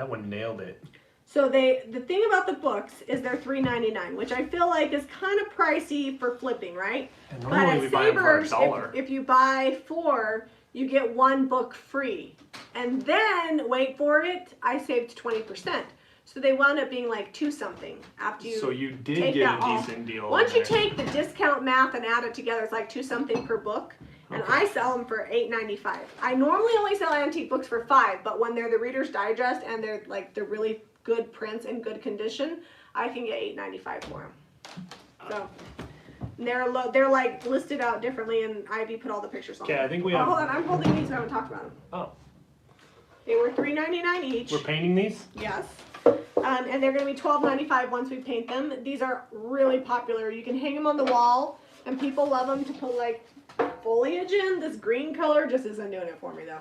one nailed it. So the thing about the books is they're $3.99, which I feel like is kind of pricey for flipping, right? And But normally at we buy them for Savers, $1. if you buy 4, you get 1 book free. And then, wait for it, I saved 20%. So they wound up being like 2 something after you. So you did take get that a off. decent deal. Once you take the discount math and add it together, it's like 2 something per book. And Okay. I sell them for $8.95. I normally only sell antique books for $5, but when they're the Reader's Digest and they're really good prints in good condition, I can get $8.95 for them. So they're like listed out differently, and Ivy put all the pictures on. Okay, I think we have. Hold on, I'm holding these. We haven't talked about them. Oh, They were $3.99 each. we're painting these. Yes. And they're going to be $12.95 once we paint them. These are really popular. You can hang them on the wall, and people love them to put like foliage in. This green color just isn't doing it for me though.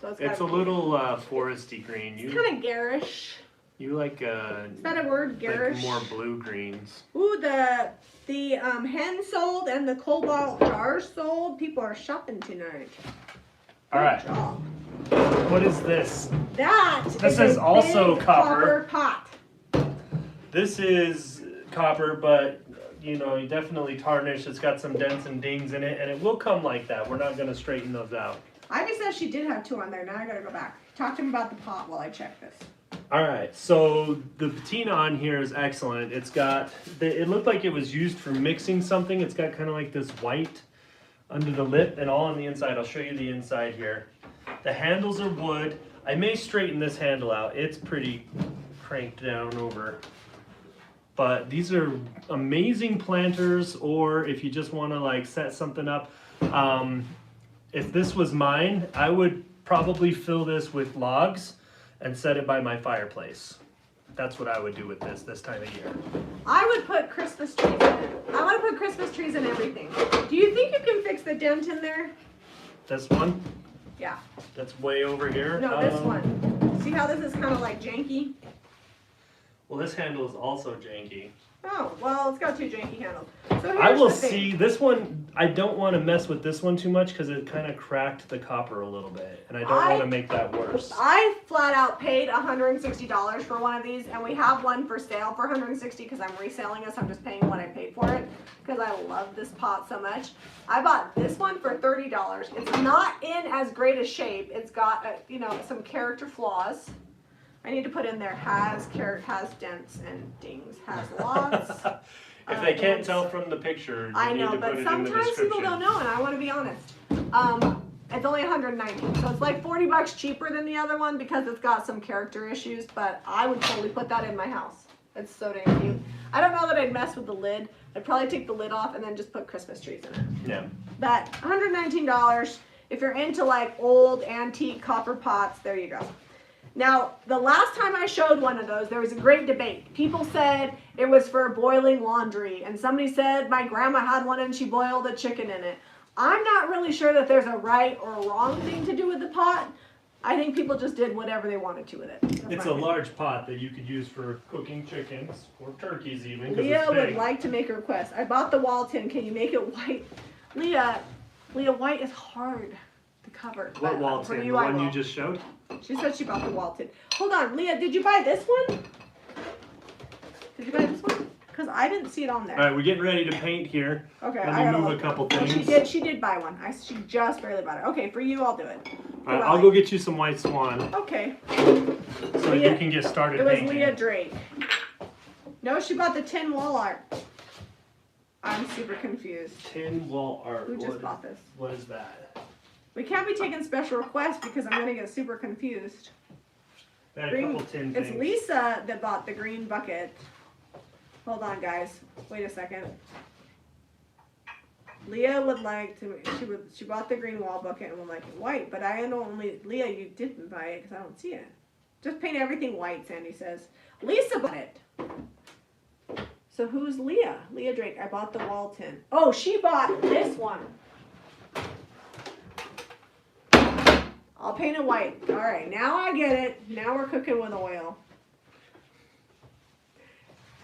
So It's a little foresty green. It's kind of garish. You like Is that a word, garish? like more blue greens. Ooh, the hen sold and the Cobalt jars sold. People are shopping tonight. All right. Good job. What is this? This is a also big copper. pot. This is copper, but you know, you definitely tarnished. It's got some dents and dings in it, and it will come like that. We're not going to straighten those out. Ivy says she did have 2 on there. Now I gotta go back. Talk to him about the pot while I check this. All right, so the patina on here is excellent. It's got, it looked like it was used for mixing something. It's got kind of like this white under the lip and all on the inside. I'll show you the inside here. The handles are wood. I may straighten this handle out. It's pretty cranked down over. But these are amazing planters, or if you just want to like set something up. If this was mine, I would probably fill this with logs and set it by my fireplace. That's what I would do with this time of year. I would put Christmas trees in it. I want to put Christmas trees in everything. Do you think you can fix the dent in there? This one? Yeah. That's way over here? No, this one. See how this is kind of like janky? Well, this handle is also janky. Oh, well, it's got 2 janky handles. So here's I will the thing. see, this one, I don't want to mess with this one too much because it kind of cracked the copper a little bit. And I don't want to make that worse. I flat out paid $160 for one of these, and we have one for sale for $160 because I'm reselling it, so I'm just paying what I paid for it because I love this pot so much. I bought this one for $30. It's not in as great a shape. It's got, some character flaws. I need to put in there has dents and dings, has lots. If they can't tell from the picture, I you know, need to but put it in the sometimes description. people don't know, and I want to be honest. It's only $119, so it's like $40 cheaper than the other one because it's got some character issues. But I would totally put that in my house. It's so dang cute. I don't know that I'd mess with the lid. I'd probably take the lid off and then just put Christmas trees in it. Yeah. But $119. If you're into like old antique copper pots, there you go. Now, the last time I showed one of those, there was a great debate. People said it was for boiling laundry, and somebody said my grandma had one and she boiled a chicken in it. I'm not really sure that there's a right or a wrong thing to do with the pot. I think people just did whatever they wanted to with it. It's a large pot that you could use for cooking chickens or turkeys even. Leah would like to make a request. I bought the wall tin. Can you make it white? Leah, white is hard to cover. What wall tin? The one you just showed? She said she bought the wall tin. Hold on, Leah, did you buy this one? Did you buy this one? Because I didn't see it on there. All right, we're getting ready to paint here. Okay, Let me move a couple things. She did buy one. She just barely bought it. Okay, for you, I'll do it. All right, I'll go get you some white swan Okay. so you can get started It was painting. Leah Drake. No, she bought the tin wall art. I'm super confused. Tin wall art. Who just bought this? What is that? We can't be taking special requests because I'm gonna get super confused. Got a couple tin It's things. Lisa that bought the green bucket. Hold on, guys. Wait a second. Leah would like to. She bought the green wall bucket and would like it white, but I don't only. Leah, you didn't buy it because I don't see it. Just paint everything white, Sandy says. Lisa bought it. So who's Leah? Leah Drake. I bought the wall tin. Oh, she bought this one. I'll paint it white. All right, now I get it. Now we're cooking with oil.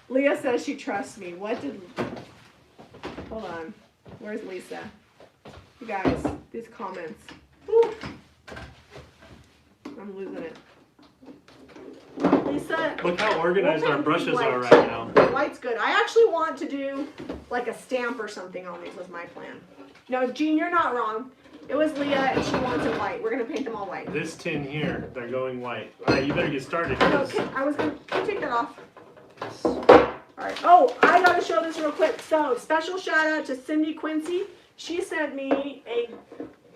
Leah says she trusts me. What did... Hold on. Where's Lisa? You guys, these comments. Woo. I'm losing it. Lisa... Look how organized our brushes are right now. White's good. I actually want to do like a stamp or something on these was my plan. No, Jean, you're not wrong. It was Leah and she wants it white. We're going to paint them all white. This tin here, they're going white. All right, you better get started. No, I was going to... Can you take that off? Alright, oh, I gotta show this real quick. So, special shout out to Cindy Quincy. She sent me a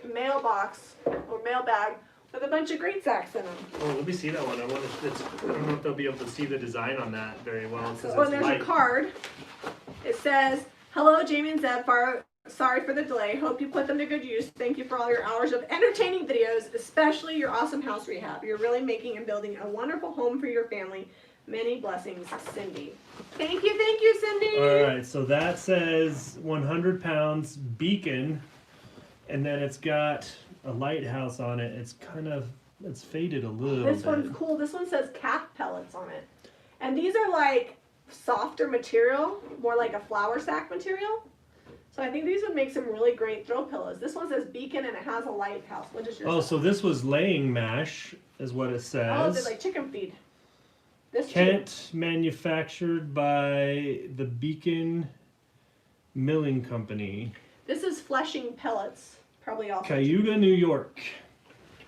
mailbox, or mail bag, with a bunch of green sacks in them. Oh, let me see that one. I don't know if they'll be able to see the design on that very well. So, and there's a card. It says, hello, Jamie and Zeb. Sorry for the delay. Hope you put them to good use. Thank you for all your hours of entertaining videos, especially your awesome house rehab. You're really making and building a wonderful home for your family. Many blessings, Cindy. Thank you, Cindy. All right, so that says 100 pounds beacon, and then it's got a lighthouse on it. It's faded a little bit. This one's cool. This one says calf pellets on it. And these are like softer material, more like a flour sack material. So I think these would make some really great throw pillows. This one says beacon and it has a lighthouse. What is yours? Oh, so this was laying mash, is what it says. Oh, they're like chicken feed. Kent, manufactured by the Beacon Milling Company. This is Flushing Pellets. Probably also. Cayuga, New York.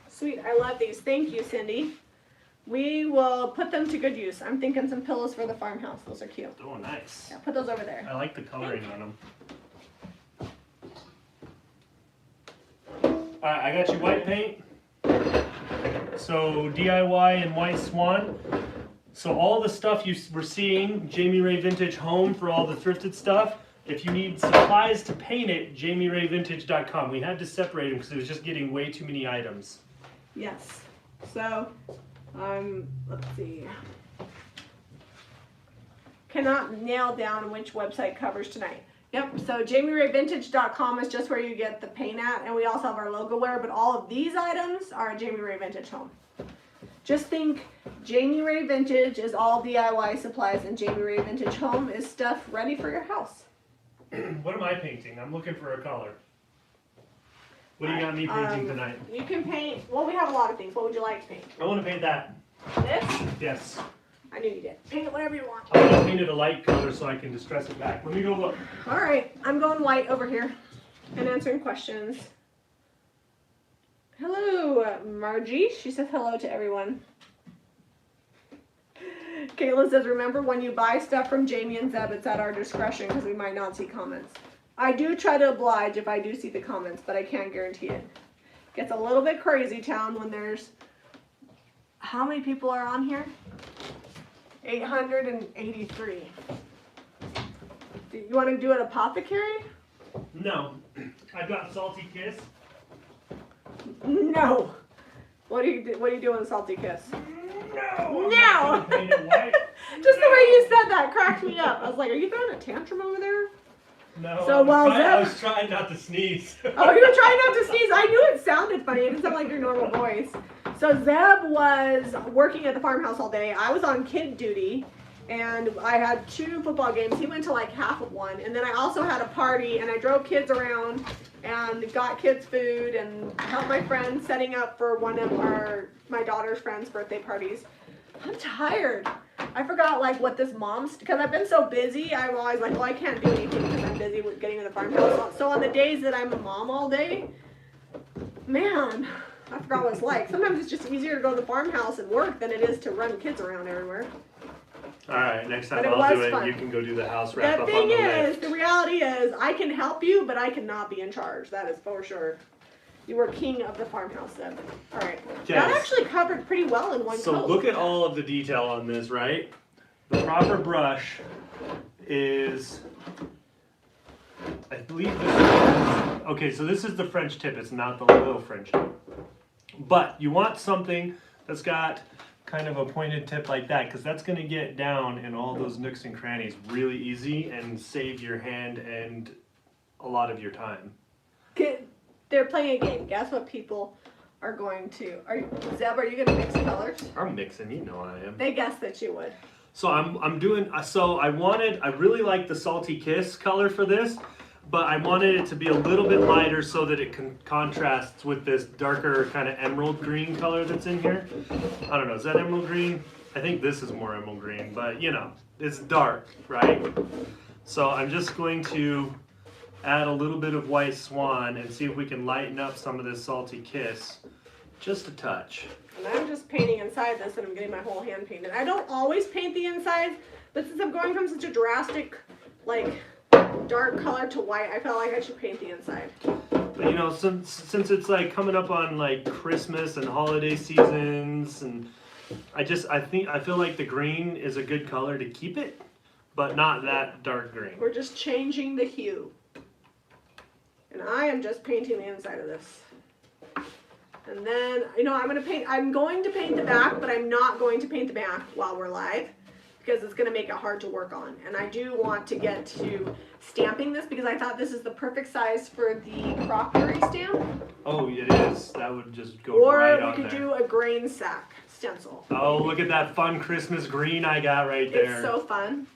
Sweet, I love these. Thank you, Cindy. We will put them to good use. I'm thinking some pillows for the farmhouse. Those are cute. Oh, nice. Yeah, put those over there. I like the coloring on them. Alright, I got you white paint. So DIY and White Swan. So all the stuff you were seeing, Jami Ray Vintage Home for all the thrifted stuff. If you need supplies to paint it, JamiRayVintage.com. We had to separate them because it was just getting way too many items. Yes. So, let's see. Cannot nail down which website covers tonight. Yep, so JamiRayVintage.com is just where you get the paint at, and we also have our logo wear, but all of these items are at Jami Ray Vintage Home. Just think Jami Ray Vintage is all DIY supplies, and Jami Ray Vintage Home is stuff ready for your house. What am I painting? I'm looking for a color. What do you got me painting tonight? You can paint, well, we have a lot of things. What would you like to paint? I want to paint that. This? Yes. I knew you did. Paint it whatever you want. I want to paint it a light color so I can distress it back. Let me go look. All right, I'm going white over here and answering questions. Hello, Margie. She says hello to everyone. Kayla says, remember when you buy stuff from Jamie and Zeb, it's at our discretion because we might not see comments. I do try to oblige if I do see the comments, but I can't guarantee it. Gets a little bit crazy town when there's, how many people are on here? 883. Do you want to do an apothecary? No. I've got Salty Kiss. No. What do you do with Salty Kiss? No. No. Paint it white. Just the way you said that cracked me up. I was like, are you throwing a tantrum over there? No. So I was trying not to sneeze. Oh, you were trying not to sneeze. I knew it sounded funny. It didn't sound like your normal voice. So Zeb was working at the farmhouse all day. I was on kid duty, and I had 2 football games. He went to like half of one, and then I also had a party, and I drove kids around and got kids food and helped my friends setting up for one of my daughter's friends' birthday parties. I'm tired. I forgot like what this mom's, because I've been so busy, I'm always like, well, I can't do anything because I'm busy with getting to the farmhouse. So on the days that I'm a mom all day, man, I forgot what it's like. Sometimes it's just easier to go to the farmhouse and work than it is to run kids around everywhere. All right, next time But it I'll do was it. fun. You can go do the house wrap The up on thing the is, lift. the reality is, I can help you, but I cannot be in charge. That is for sure. You were king of the farmhouse then. All right. Yes. That actually covered pretty well in one coat. So look at all of the detail on this, right? The proper brush is, I believe this is, okay, so this is the French tip. It's not the little French tip. But you want something that's got kind of a pointed tip like that, because that's going to get down in all those nooks and crannies really easy and save your hand and a lot of your time. They're playing a game. Guess what people are going to... Zeb, are you going to mix colors? I'm mixing, you know I am. They guessed that you would. So I'm doing, so I really like the Salty Kiss color for this, but I wanted it to be a little bit lighter so that it can contrast with this darker kind of emerald green color that's in here. I don't know, is that emerald green? I think this is more emerald green, but you know, it's dark, right? So I'm just going to add a little bit of White Swan and see if we can lighten up some of this Salty Kiss, just a touch. And I'm just painting inside this, and I'm getting my whole hand painted. I don't always paint the insides, but since I'm going from such a drastic, like, dark color to white, I felt like I should paint the inside. But you know, since it's like coming up on like Christmas and holiday seasons, and I feel like the green is a good color to keep it, but not that dark green. We're just changing the hue. And I am just painting the inside of this. And then, you know, I'm going to paint the back, but I'm not going to paint the back while we're live, because it's going to make it hard to work on. And I do want to get to stamping this, because I thought this is the perfect size for the crockery stamp. Oh, it is. That would just go right on there. Or we could do a grain sack stencil. Oh, look at that fun Christmas green I got right there. It's so fun.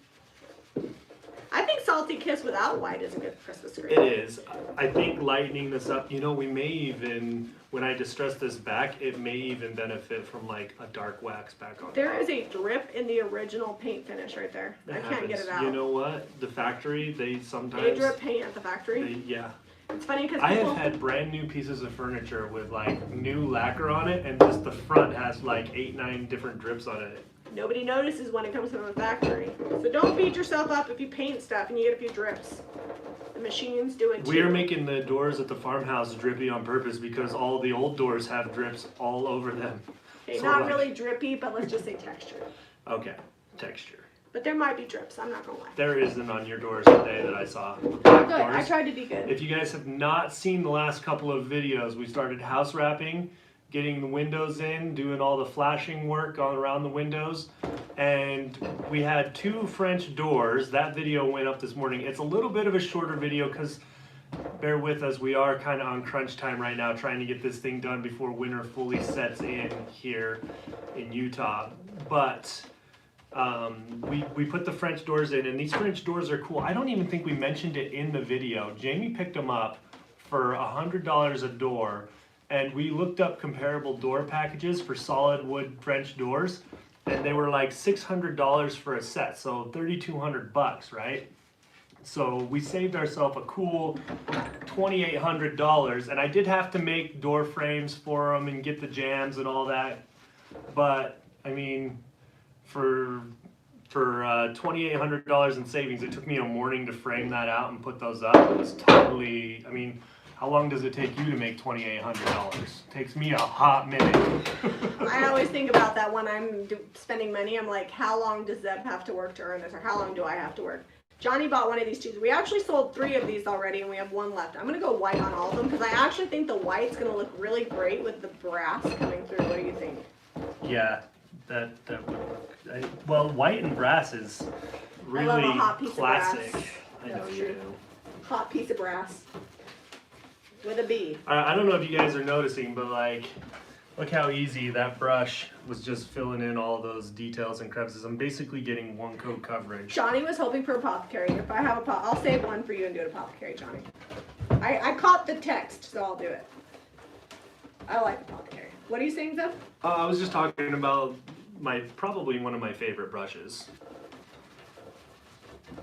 I think Salty Kiss without white is a good Christmas green. It is. I think lightening this up, you know, we may even, when I distress this back, it may even benefit from like a dark wax back on There top. is a drip in the original paint finish right there. I can't get it out. You know what? The factory, they sometimes... They drip paint at the factory? Yeah. It's funny because I have had brand new pieces of furniture with like new lacquer on it, and just the front has like 8-9 different drips on it. Nobody notices when it comes from the factory. So don't beat yourself up if you paint stuff and you get a few drips. The machines do it too. We are making the doors at the farmhouse drippy on purpose because all the old doors have drips all over them. Okay, So, not like, really drippy, but let's just say texture. Okay, texture. But there might be drips, I'm not gonna lie. There isn't on your doors today that I saw. Good, I tried to be good. If you guys have not seen the last couple of videos, we started house wrapping, getting the windows in, doing all the flashing work all around the windows, and we had 2 French doors. That video went up this morning. It's a little bit of a shorter video because, bear with us, we are kind of on crunch time right now trying to get this thing done before winter fully sets in here in Utah. But we put the French doors in, and these French doors are cool. I don't even think we mentioned it in the video. Jamie picked them up for $100 a door, and we looked up comparable door packages for solid wood French doors, and they were like $600 for a set, so $3,200, right? So we saved ourselves a cool $2,800, and I did have to make door frames for them and get the jams and all that, but I mean, for $2,800 in savings, it took me a morning to frame that out and put those up. It was totally, I mean, how long does it take you to make $2,800? Takes me a hot minute. I always think about that when I'm spending money. I'm like, how long does Zeb have to work to earn this, or how long do I have to work? Johnny bought one of these too. We actually sold 3 of these already, and we have 1 left. I'm going to go white on all of them because I actually think the white's going to look really great with the brass coming through. What do you think? Yeah, that would work. Well, white and brass is really I love a hot piece classic. Of brass. I know That's you true. do. Hot piece of brass with a B. I don't know if you guys are noticing, but like, look how easy that brush was just filling in all those details and crevices. I'm basically getting 1 coat coverage. Johnny was hoping for apothecary. If I have a pot, I'll save one for you and do an apothecary, Johnny. I caught the text, so I'll do it. I like apothecary. What are you saying, Zeb? I was just talking about probably one of my favorite brushes.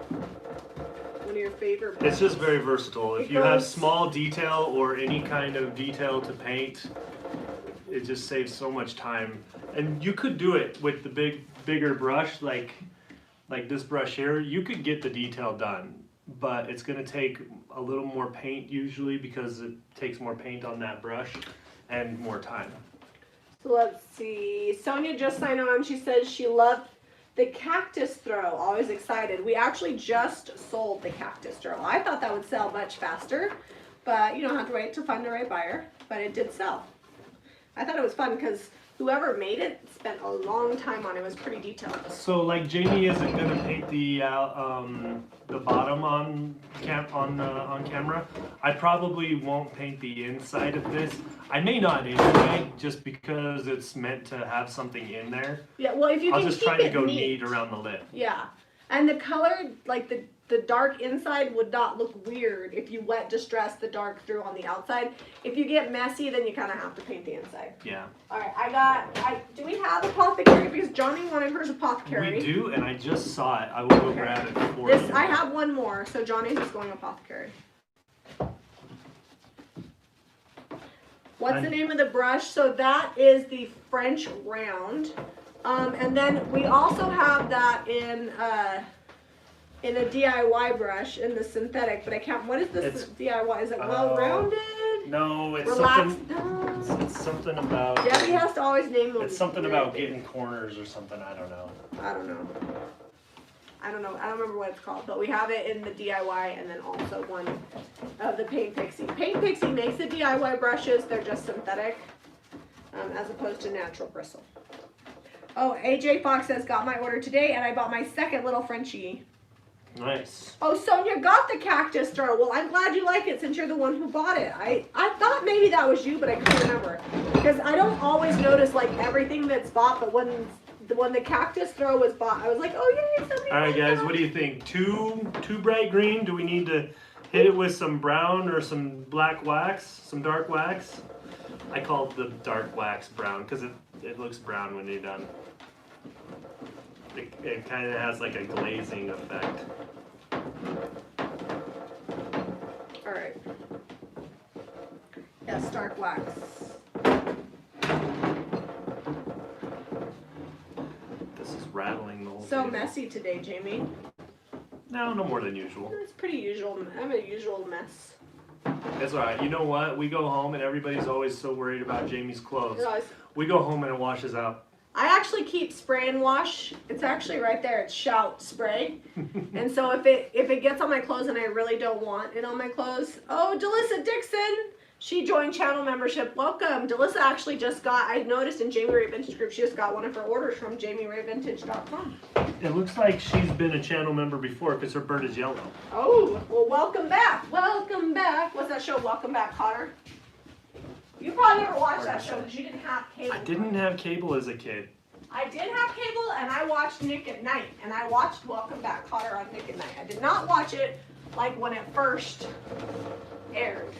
One of your favorite brushes? It's just very versatile. If you have small detail or any kind of detail to paint, it just saves so much time. And you could do it with the bigger brush, like this brush here. You could get the detail done, but it's going to take a little more paint usually because it takes more paint on that brush and more time. So let's see. Sonia just signed on. She says she loved the cactus throw. Always excited. We actually just sold the cactus throw. I thought that would sell much faster, but you don't have to wait to find the right buyer. But it did sell. I thought it was fun because whoever made it spent a long time on it. It was pretty detailed. So like Jami isn't gonna paint the bottom on camera. I probably won't paint the inside of this. I may not anyway, just because it's meant to have something in there. Yeah, well, if you I'll can just keep try to it go neat neat around the lip. Yeah, and the color, like the dark inside would not look weird if you wet distress the dark through on the outside. If you get messy, then you kind of have to paint the inside. Yeah. All right, do we have apothecary? Because Johnny wanted hers apothecary. We do, and I just saw it. I will go grab it for you. I have one more, so Johnny's just going apothecary. What's the name of the brush? So that is the French round. And then we also have that in a DIY brush in the synthetic, but I can't. What is this DIY? Is it well-rounded? No, it's Relaxed. something. It's something about. Debbie has to always name them. It's something about getting corners or something. I don't know. I don't know. I don't remember what it's called, but we have it in the DIY and then also one of the Paint Pixie. Paint Pixie makes the DIY brushes. They're just synthetic as opposed to natural bristle. Oh, AJ Fox says, got my order today and I bought my second little Frenchie. Nice. Oh, Sonia got the cactus throw. Well, I'm glad you like it since you're the one who bought it. I thought maybe that was you, but I couldn't remember. Because I don't always notice like everything that's bought, but when the cactus throw was bought, I was like, oh yay, somebody. All right, guys, what do you think? Too bright green? Do we need to hit it with some brown or some black wax, some dark wax? I call the dark wax brown because it looks brown when you're done. It kind of has like a glazing effect. All right. Yes, dark wax. This is rattling the whole So table. messy today, Jamie. No more than usual. It's pretty usual. I'm a usual mess. It's all right. You know what? We go home and everybody's always so worried about Jamie's clothes. No, We go home and it washes out. I actually keep spray and wash. It's actually right there. It's Shout spray. And so if it gets on my clothes and I really don't want it on my clothes. Oh, Delissa Dixon. She joined channel membership. Welcome. Delissa actually just got, I noticed in Jami Ray Vintage Group, she just got one of her orders from JamiRayVintage.com. It looks like she's been a channel member before because her bird is yellow. Oh, well, welcome back. Welcome back. What's that show? Welcome Back, Cotter. You probably never watched that show because you didn't have cable. I didn't have cable as a kid. I did have cable and I watched Nick at Night. And I watched Welcome Back, Cotter on Nick at Night. I did not watch it like when it first aired.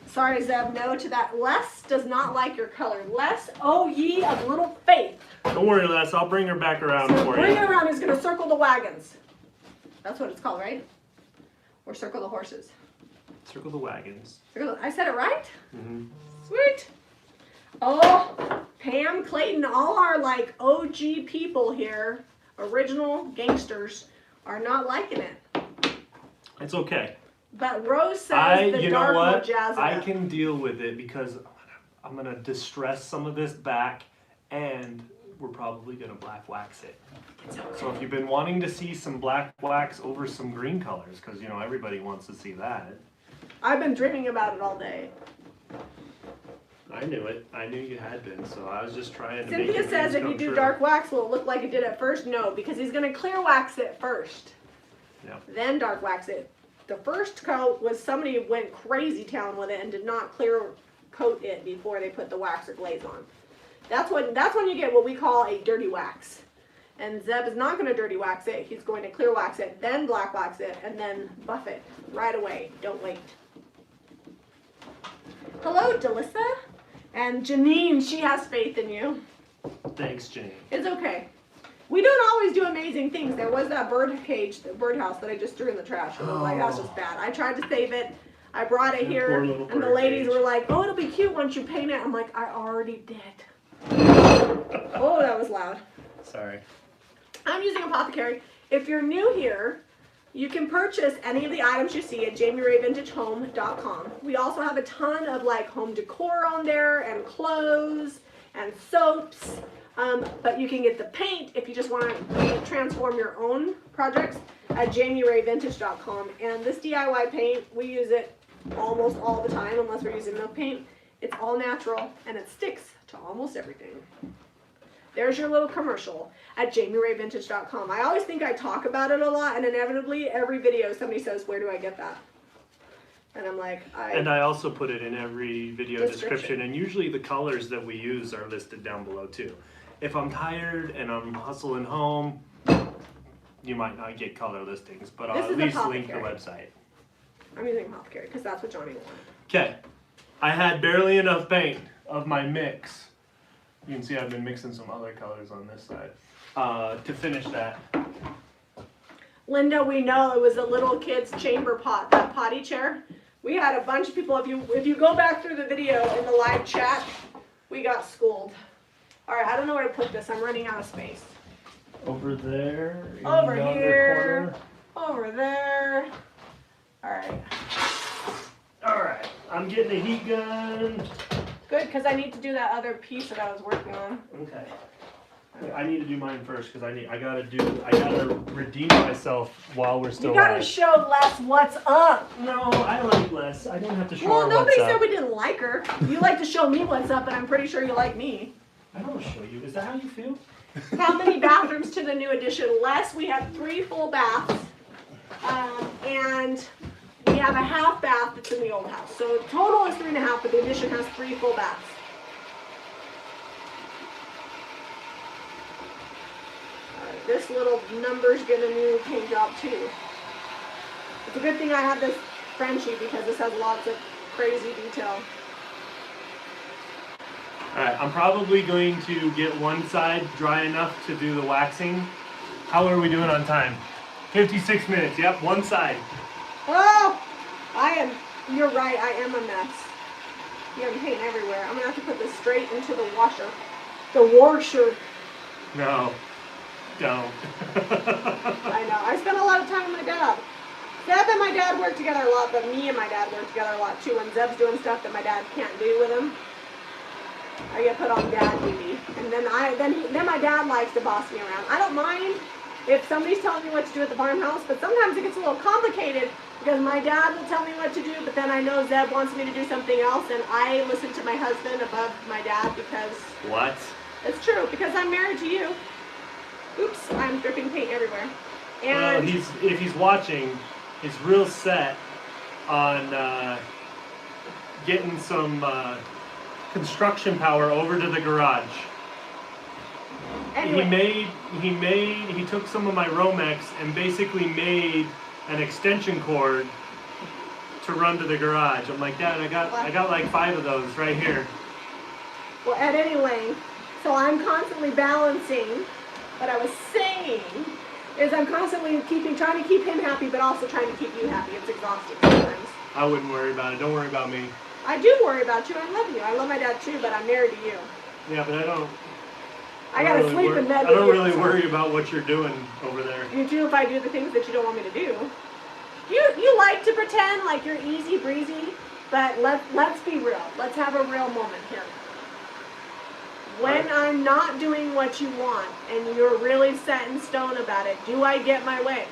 Sorry, Zeb, no to that. Les does not like your color. Les, oh ye of little faith. Don't worry, Les. I'll bring her back around So for bring you. it around is going to circle the wagons. That's what it's called, right? Or circle the horses. Circle the wagons. I said it right? Mm-hmm. Sweet. Oh, Pam, Clayton, all our like OG people here, original gangsters, are not liking it. It's okay. But Rose says the you dark know will what? jazz it I up. can deal with it because I'm gonna distress some of this back, and we're probably gonna black wax it. So if you've been wanting to see some black wax over some green colors, because you know everybody wants to see that. I've been dreaming about it all day. I knew it. I knew you had been, so I was just trying to make Cynthia your says dreams if you come do true. dark wax, will it look like it did at first? No, because he's going to clear wax it first. Yeah. Then dark wax it. The first coat was somebody went crazy town with it and did not clear coat it before they put the wax or glaze on. That's when you get what we call a dirty wax. And Zeb is not going to dirty wax it. He's going to clear wax it, then black wax it, and then buff it right away. Don't wait. Hello, Delissa. And Janine, she has faith in you. Thanks, Jenny. It's okay. We don't always do amazing things. There was that bird cage, the birdhouse that I just threw in the trash. And I was like, that's just bad. I tried to save it. I brought it here, poor little and the bird ladies cage. were like, oh, it'll be cute once you paint it. I'm like, I already did. Oh, that was loud. Sorry. I'm using Apothecary. If you're new here, You can purchase any of the items you see at JamiRayVintageHome.com. We also have a ton of like home decor on there and clothes and soaps. But you can get the paint if you just want to transform your own projects at JamiRayVintage.com. And this DIY paint, we use it almost all the time unless we're using milk paint. It's all natural and it sticks to almost everything. There's your little commercial at JamiRayVintage.com. I always think I talk about it a lot, and inevitably every video somebody says, where do I get that? And I'm like, I also put it in every video description, and usually the colors that we use are listed down below too. If I'm tired and I'm hustling home, you might not get color listings, but I'll at least link the website. I'm using Apothecary because that's what Johnny wanted. Okay, I had barely enough paint of my mix. You can see I've been mixing some other colors on this side to finish that. Linda, we know it was a little kid's chamber pot, that potty chair. We had a bunch of people, if you go back through the video in the live chat, we got schooled. All right, I don't know where to put this. I'm running out of space. Over there. Over here. Over there. All right. All right, I'm getting a heat gun. Good, because I need to do that other piece that I was working on. Okay. I need to do mine first because I gotta redeem myself while we're still. You gotta show Les what's up. No, I like Les. I don't have to show her Well, nobody what's said up. we didn't like her. You like to show me what's up, and I'm pretty sure you like me. I don't show you. Is that how you feel? How many bathrooms to the new addition? Les, we have 3 full baths, and we have a half bath that's in the old house. So total is 3.5, but the addition has 3 full baths. This little number's getting a new paint job too. It's a good thing I have this Frenchie because this has lots of crazy detail. Alright, I'm probably going to get one side dry enough to do the waxing. How are we doing on time? 56 minutes, yep, one side. Oh! You're right, I am a mess. You have paint everywhere. I'm gonna have to put this straight into the washer. The washer. No. Don't. I know. I spent a lot of time with my dad. Zeb and my dad work together a lot, but me and my dad work together a lot too. When Zeb's doing stuff that my dad can't do with him, I get put on dad duty. And then my dad likes to boss me around. I don't mind if somebody's telling me what to do at the farmhouse, but sometimes it gets a little complicated because my dad will tell me what to do, but then I know Zeb wants me to do something else, and I listen to my husband above my dad because... What? It's true, because I'm married to you. Oops, I'm dripping paint everywhere. And well, if he's watching, he's real set on getting some construction power over to the garage. anyway, He took some of my Romex and basically made an extension cord to run to the garage. I'm like, Dad, I got like 5 of those right here. well, at any length, so I'm constantly balancing. What I was saying is I'm constantly trying to keep him happy, but also trying to keep you happy. It's exhausting sometimes. I wouldn't worry about it. Don't worry about me. I do worry about you. I love you. I love my dad too, but I'm married to you. Yeah, but I gotta sleep in bed. I don't really worry about what you're doing over there. You do if I do the things that you don't want me to do. You like to pretend like you're easy breezy, but let's be real. Let's have a real moment here. When I'm not doing what you want and you're really set in stone about it, do I get my way?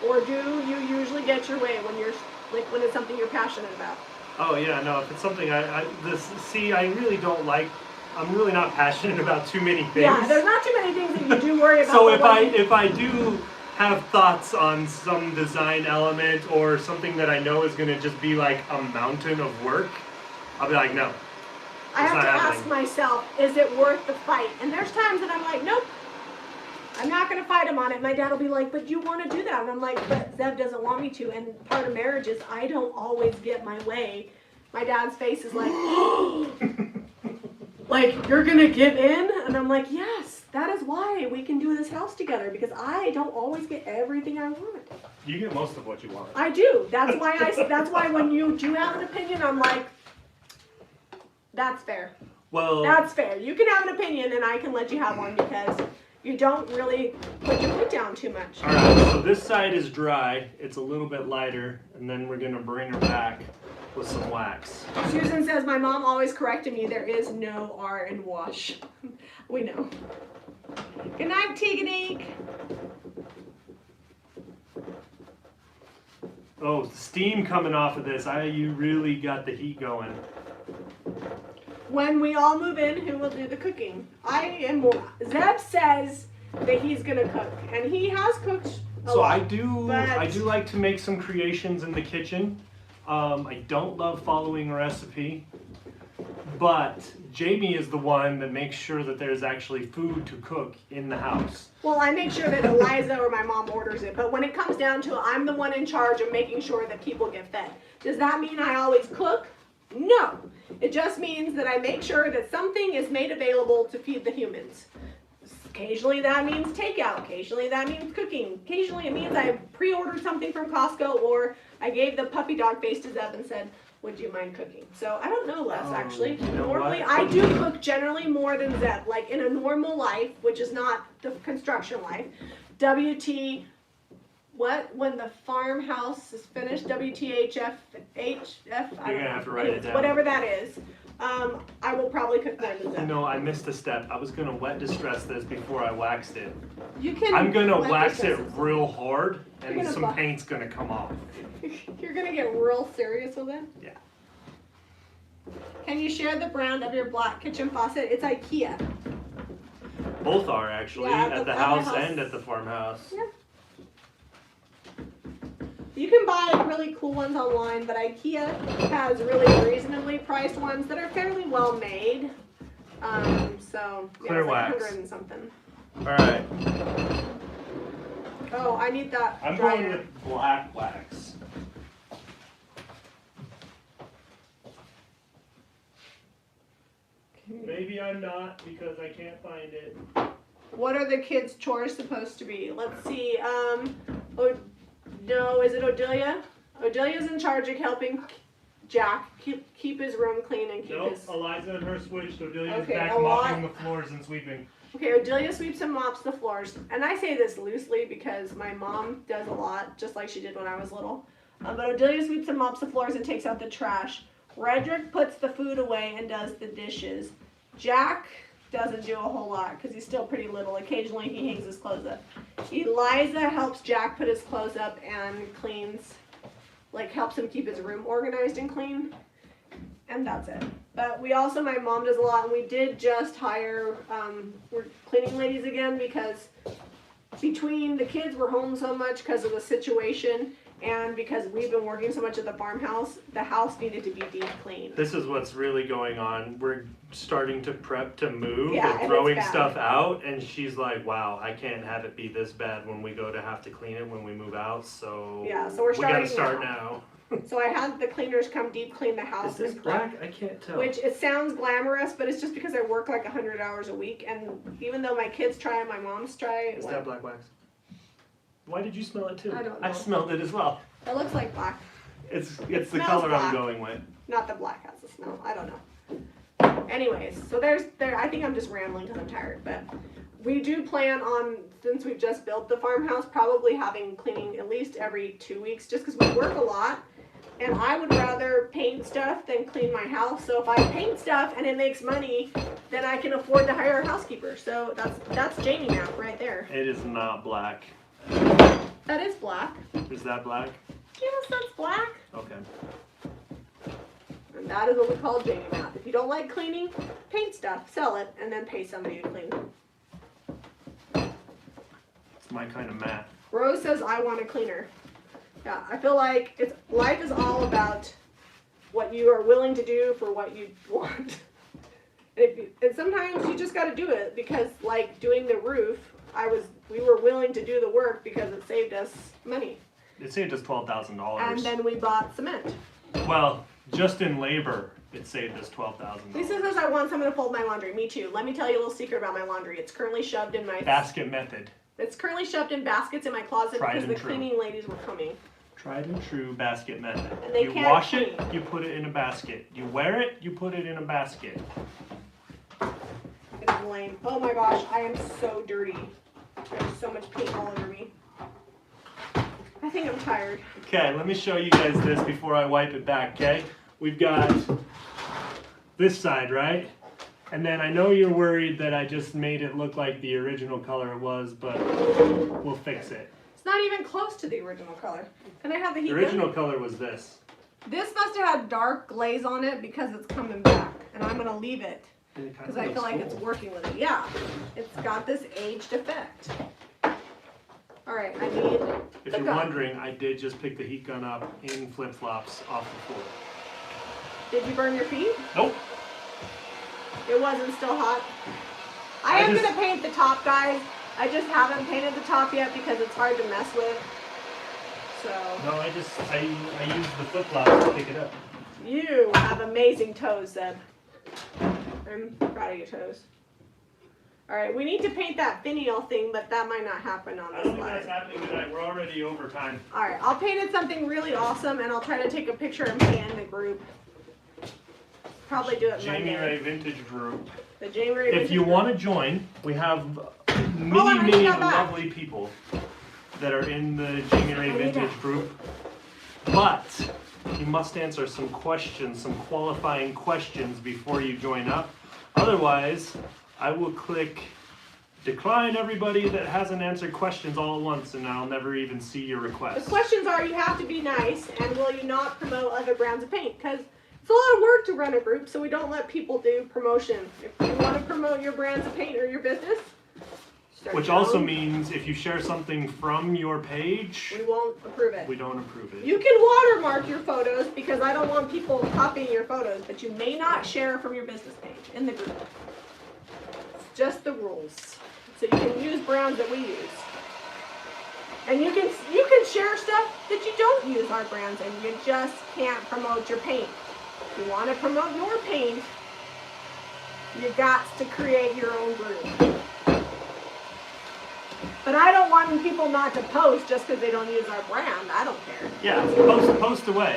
Or do you usually get your way when when it's something you're passionate about? Oh yeah, no, if it's something I really don't like, I'm really not passionate about too many things. Yeah, there's not too many things that you do worry about. So if I do have thoughts on some design element or something that I know is going to just be like a mountain of work, I'll be like, no. I have to ask myself, is it worth the fight? And there's times that I'm like, nope, I'm not going to fight him on it. My dad will be like, but you want to do that. And I'm like, but Zeb doesn't want me to. And part of marriage is I don't always get my way. My dad's face is like, like, you're going to give in? And I'm like, yes, that is why we can do this house together, because I don't always get everything I want. You get most of what you want. I do. That's why when you do have an opinion, I'm like, that's fair. Well, that's fair. You can have an opinion and I can let you have one because you don't really put your foot down too much. All right, so this side is dry. It's a little bit lighter, and then we're gonna bring her back with some wax. Susan says, my mom always corrected me, there is no R in wash. We know. Good night, Teganique. Oh, steam coming off of this. You really got the heat going. When we all move in, who will do the cooking? Zeb says that he's gonna cook, and he has cooked a So lot, I do like to make some creations in the kitchen. I don't love following a recipe, but Jami is the one that makes sure that there's actually food to cook in the house. Well, I make sure that Eliza or my mom orders it, but when it comes down to it, I'm the one in charge of making sure that people get fed. Does that mean I always cook? No. It just means that I make sure that something is made available to feed the humans. Occasionally that means takeout. Occasionally that means cooking. Occasionally it means I pre-ordered something from Costco, or I gave the puppy dog face to Zeb and said, would you mind cooking? So I don't know, Les, actually. You know Normally what? I do cook generally more than Zeb. Like in a normal life, which is not the construction life, when the farmhouse is finished, WTHF, You're gonna have to write it down. Whatever that is, I will probably cook more than Zeb. No, I missed a step. I was gonna wet distress this before I waxed it. You can. I'm gonna wet wax it distress real hard, You're and gonna some paint's gonna come off. You're gonna get real serious with it? Yeah. Can you share the brand of your black kitchen faucet? It's IKEA. Both are actually, Yeah, at the house and at the farmhouse. Yeah. You can buy really cool ones online, but IKEA has really reasonably priced ones that are fairly well made. So yeah, Clear it's like wax. 100 and something. Alright, Oh, I need that I'm dryer. going with black wax. Maybe I'm not because I can't find it. What are the kids' chores supposed to be? Let's see. No, is it Odelia? Odelia's in charge of helping Jack keep his room clean and keep Nope, his. Eliza and her switched. Odelia's Okay, back a lot. mopping the floors and sweeping. Okay, Odelia sweeps and mops the floors, and I say this loosely because my mom does a lot, just like she did when I was little. But Odelia sweeps and mops the floors and takes out the trash. Redrick puts the food away and does the dishes. Jack doesn't do a whole lot because he's still pretty little. Occasionally he hangs his clothes up. Eliza helps Jack put his clothes up and cleans, like helps him keep his room organized and clean. And that's it. But we also, my mom does a lot, and we did just hire, we're cleaning ladies again because between the kids were home so much because of the situation and because we've been working so much at the farmhouse, the house needed to be deep cleaned. This is what's really going on. We're starting to prep to move Yeah, and and throwing it's bad. stuff out, and she's like, wow, I can't have it be this bad when we go to have to clean it when we move out, so Yeah, so we're we gotta starting start now. So I had the cleaners come deep clean the house. Is this and prep. black? I can't tell. Which it sounds glamorous, but it's just because I work like 100 hours a week, and even though my kids try and my mom's try, Is that black wax? Why did you smell it too? I don't know. I smelled it as well. it looks like black. It's the smells color black. I'm going with. Not that black has a smell. I don't know. Anyways, so there. I think I'm just rambling because I'm tired, but we do plan on, since we've just built the farmhouse, probably having cleaning at least every 2 weeks, just because we work a lot. And I would rather paint stuff than clean my house. So if I paint stuff and it makes money, then I can afford to hire a housekeeper. So that's Jami now, right there. It is not black. That is black. Is that black? Yes, that's black. Okay. And that is what we call Jami math. If you don't like cleaning, paint stuff, sell it, and then pay somebody to clean. It's my kind of math. Rose says, I want a cleaner. Yeah, I feel like life is all about what you are willing to do for what you want. And sometimes you just got to do it because, like doing the roof, we were willing to do the work because it saved us money. It saved us $12,000. And then we bought cement. Well, just in labor, it saved us $12,000. Lisa says, I want someone to fold my laundry. Me too. Let me tell you a little secret about my laundry. It's currently shoved in my... Basket method. It's currently shoved in baskets in my closet Tried because and the true. cleaning ladies were coming. Tried and true basket method. And they You can't wash it, clean. you put it in a basket. You wear it, you put it in a basket. It is lame. Oh my gosh, I am so dirty. There's so much paint all over me. I think I'm tired. Okay, let me show you guys this before I wipe it back, okay? We've got this side, right? And then I know you're worried that I just made it look like the original color it was, but we'll fix it. It's not even close to the original color. Can I have the heat The original color was this. This must have had dark glaze on it because it's coming back. And I'm going to leave it because I feel like it's working with it. Yeah, it's got this aged effect. All right, I need If you're wondering, I did just pick the heat gun up in flip-flops off the floor. Did you burn your feet? Nope. It wasn't still hot. I am going to paint the top, guys. I just haven't painted the top yet because it's hard to mess with. So. No, I used the flip-flops to pick it up. You have amazing toes, Zeb. I'm proud of your toes. All right, we need to paint that finial thing, but that might not happen on this I don't think slide. that's happening tonight. We're already over time. All right, I'll paint something really awesome, and I'll try to take a picture and put it in the group. Probably do it Jami Monday. Ray Vintage Group. The Jami Ray Vintage If you group. want to join, we have many lovely people that are in the Jami Ray Vintage Group. But you must answer some questions, some qualifying questions before you join up. Otherwise, I will click decline everybody that hasn't answered questions all at once, and I'll never even see your request. The questions are: you have to be nice, and will you not promote other brands of paint? Because it's a lot of work to run a group, so we don't let people do promotion. If you want to promote your brands of paint or your business, which also means if you share something from your page, we won't approve it. We don't approve it. You can watermark your photos because I don't want people copying your photos, but you may not share from your business page in the group. It's just the rules. So you can use brands that we use. And you can share stuff that you don't use our brands and you just can't promote your paint. If you want to promote your paint, you got to create your own group. But I don't want people not to post just because they don't use our brand. I don't care. Yeah, post away.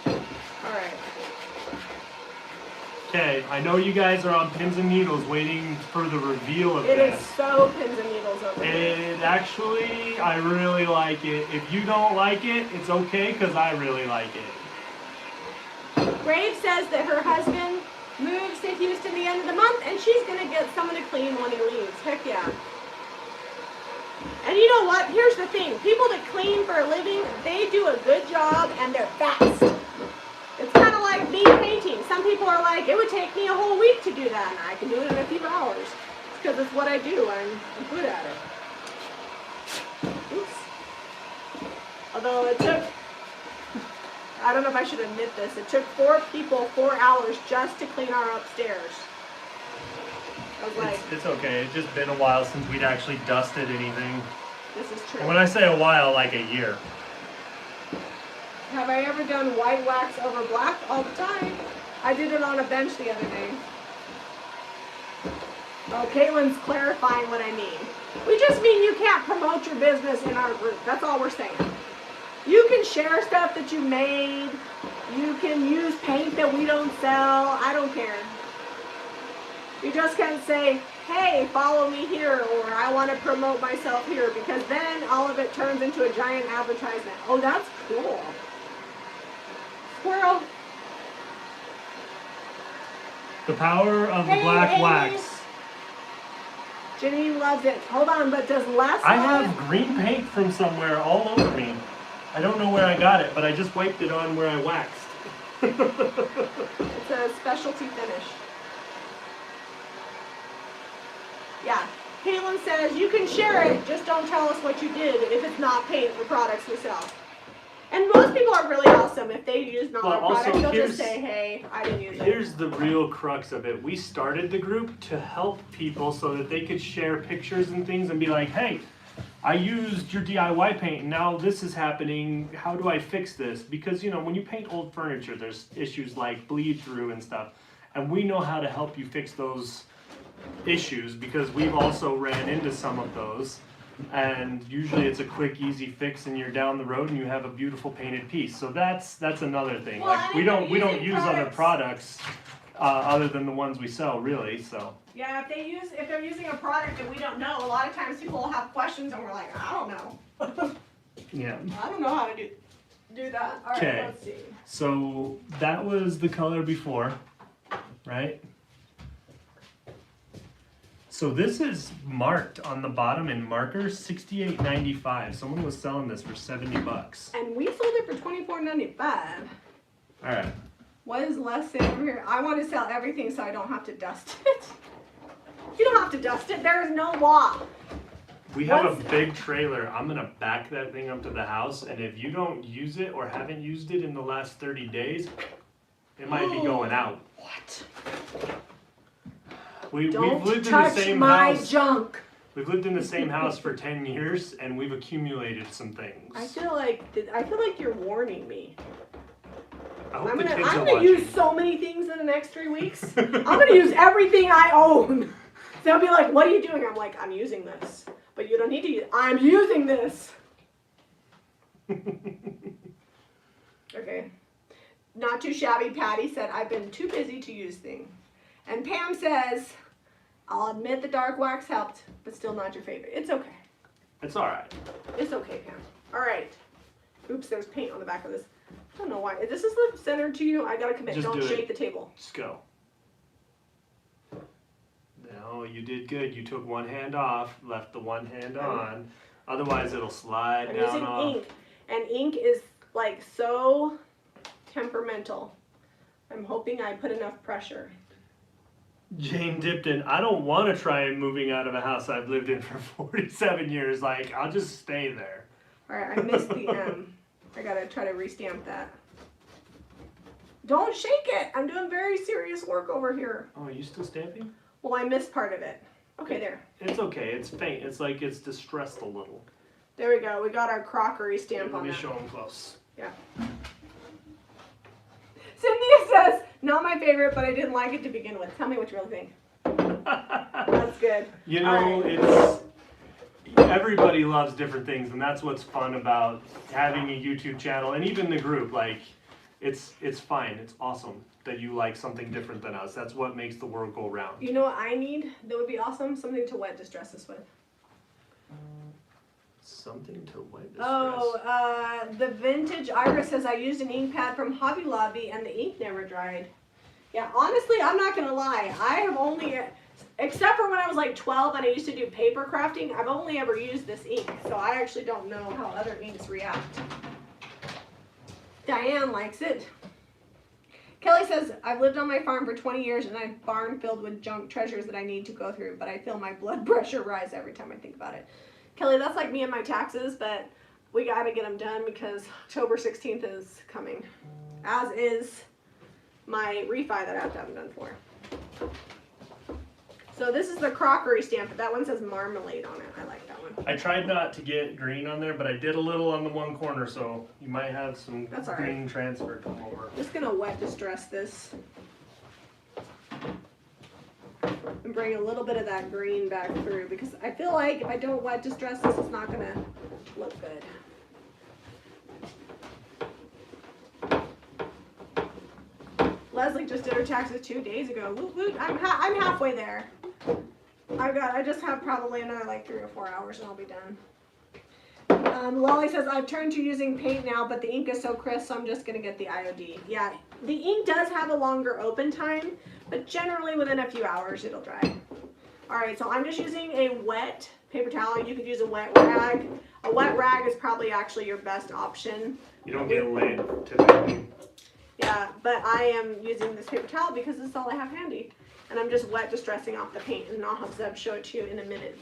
All right. Okay, I know you guys are on pins and needles waiting for the reveal of It this. is so pins and needles over here. It actually, I really like it. If you don't like it, it's okay because I really like it. Brave says that her husband moves to Houston the end of the month and she's going to get someone to clean when he leaves. Heck yeah. And you know what? Here's the thing. People that clean for a living, they do a good job and they're fast. It's kind of like me painting. Some people are like, it would take me a whole week to do that, and I can do it in a few hours. It's because it's what I do. I'm good at it. Oops. Although it took, I don't know if I should admit this, it took 4 people 4 hours just to clean our upstairs. I was like, It's okay. It's just been a while since we'd actually dusted anything. this is true. And when I say a while, like a year. Have I ever done white wax over black? All the time. I did it on a bench the other day. Oh, Caitlin's clarifying what I mean. We just mean you can't promote your business in our group. That's all we're saying. You can share stuff that you made. You can use paint that we don't sell. I don't care. You just can't say, hey, follow me here, or I want to promote myself here, because then all of it turns into a giant advertisement. Oh, that's cool. Squirrel. The power of the black wax. Jenny loves it. Hold on, but does Les I love have green paint from somewhere all over me. I don't know where I got it, but I just wiped it on where I waxed. It's a specialty finish. Yeah. Caitlin says, you can share it, just don't tell us what you did if it's not paint or products we sell. And most people are really awesome. If they use not our products, they'll just say, hey, I didn't use it. Here's the real crux of it. We started the group to help people so that they could share pictures and things and be like, hey, I used your DIY paint and now this is happening. How do I fix this? Because, you know, when you paint old furniture, there's issues like bleed through and stuff. And we know how to help you fix those issues because we've also ran into some of those. And usually it's a quick, easy fix, and you're down the road and you have a beautiful painted piece. So that's another thing. Well, like we don't use other products other than the ones we sell, really. So. Yeah, if they're using a product that we don't know, a lot of times people will have questions and we're like, I don't know. Yeah. I don't know how to do that. All right, let's see. So that was the color before, right? So this is marked on the bottom in markers, $68.95. Someone was selling this for $70. And we sold it for $24.95. All right. What is less than over here? I want to sell everything so I don't have to dust it. You don't have to dust it. There is no law. We have a big trailer. I'm going to back that thing up to the house, and if you don't use it or haven't used it in the last 30 days, it might be going out. What? We've Don't lived in the touch same my house. junk. We've lived in the same house for 10 years, and we've accumulated some things. I feel like you're warning me. I hope I'm the kids are gonna watching. use so many things in the next 3 weeks. I'm gonna use everything I own. So they'll be like, "What are you doing?" I'm like, "I'm using this." But you don't need to use. I'm using this. Okay. Not too shabby. Patty said, "I've been too busy to use things." And Pam says, "I'll admit the dark wax helped, but still not your favorite. It's okay. It's all right. It's okay, Pam. All right." Oops, there's paint on the back of this. I don't know why. If this is centered to you, I gotta commit. Just Don't do shake it. the table. Just go. No, you did good. You took one hand off, left the one hand on. Otherwise, it'll slide I'm down using off. ink, and ink is like so temperamental. I'm hoping I put enough pressure. Jane Dipton, I don't want to try moving out of a house I've lived in for 47 years. Like, I'll just stay there. All right, I missed the M. I gotta try to restamp that. Don't shake it. I'm doing very serious work over here. Oh, are you still stamping? Well, I missed part of it. Okay, there. It's okay. It's faint. It's like it's distressed a little. There we go. We got our crockery stamp on Let me that. show them close. Yeah. Cynthia says, "Not my favorite, but I didn't like it to begin with." Tell me what you really think. That's good. You know, All right. it's everybody loves different things, and that's what's fun about having a YouTube channel and even the group. Like, it's fine. It's awesome that you like something different than us. That's what makes the world go round. You know what I need that would be awesome? Something to wet distress this with. Something to wet distress. Oh, the vintage Iris says, "I used an ink pad from Hobby Lobby and the ink never dried." Yeah, honestly, I'm not gonna lie. I have only, except for when I was like 12 and I used to do paper crafting, I've only ever used this ink. So I actually don't know how other inks react. Diane likes it. Kelly says, "I've lived on my farm for 20 years and I have a barn filled with junk treasures that I need to go through, but I feel my blood pressure rise every time I think about it." Kelly, that's like me and my taxes, but we gotta get them done because October 16th is coming. As is my refi that I have to have them done for. So this is the crockery stamp, but that one says marmalade on it. I like that one. I tried not to get green on there, but I did a little on the one corner, so you might have some That's all right. green transfer come over. Just gonna wet distress this. And bring a little bit of that green back through because I feel like if I don't wet distress this, it's not gonna look good. Leslie just did her taxes 2 days ago. Woot woot, I'm halfway there. I just have probably another like 3 or 4 hours and I'll be done. Lolly says, "I've turned to using paint now, but the ink is so crisp, so I'm just gonna get the IOD." Yeah, the ink does have a longer open time, but generally within a few hours it'll dry. All right, so I'm just using a wet paper towel. You could use a wet rag. A wet rag is probably actually your best option. You don't get laid typically. Yeah, but I am using this paper towel because this is all I have handy. And I'm just wet distressing off the paint, and I'll have Zeb show it to you in a minute.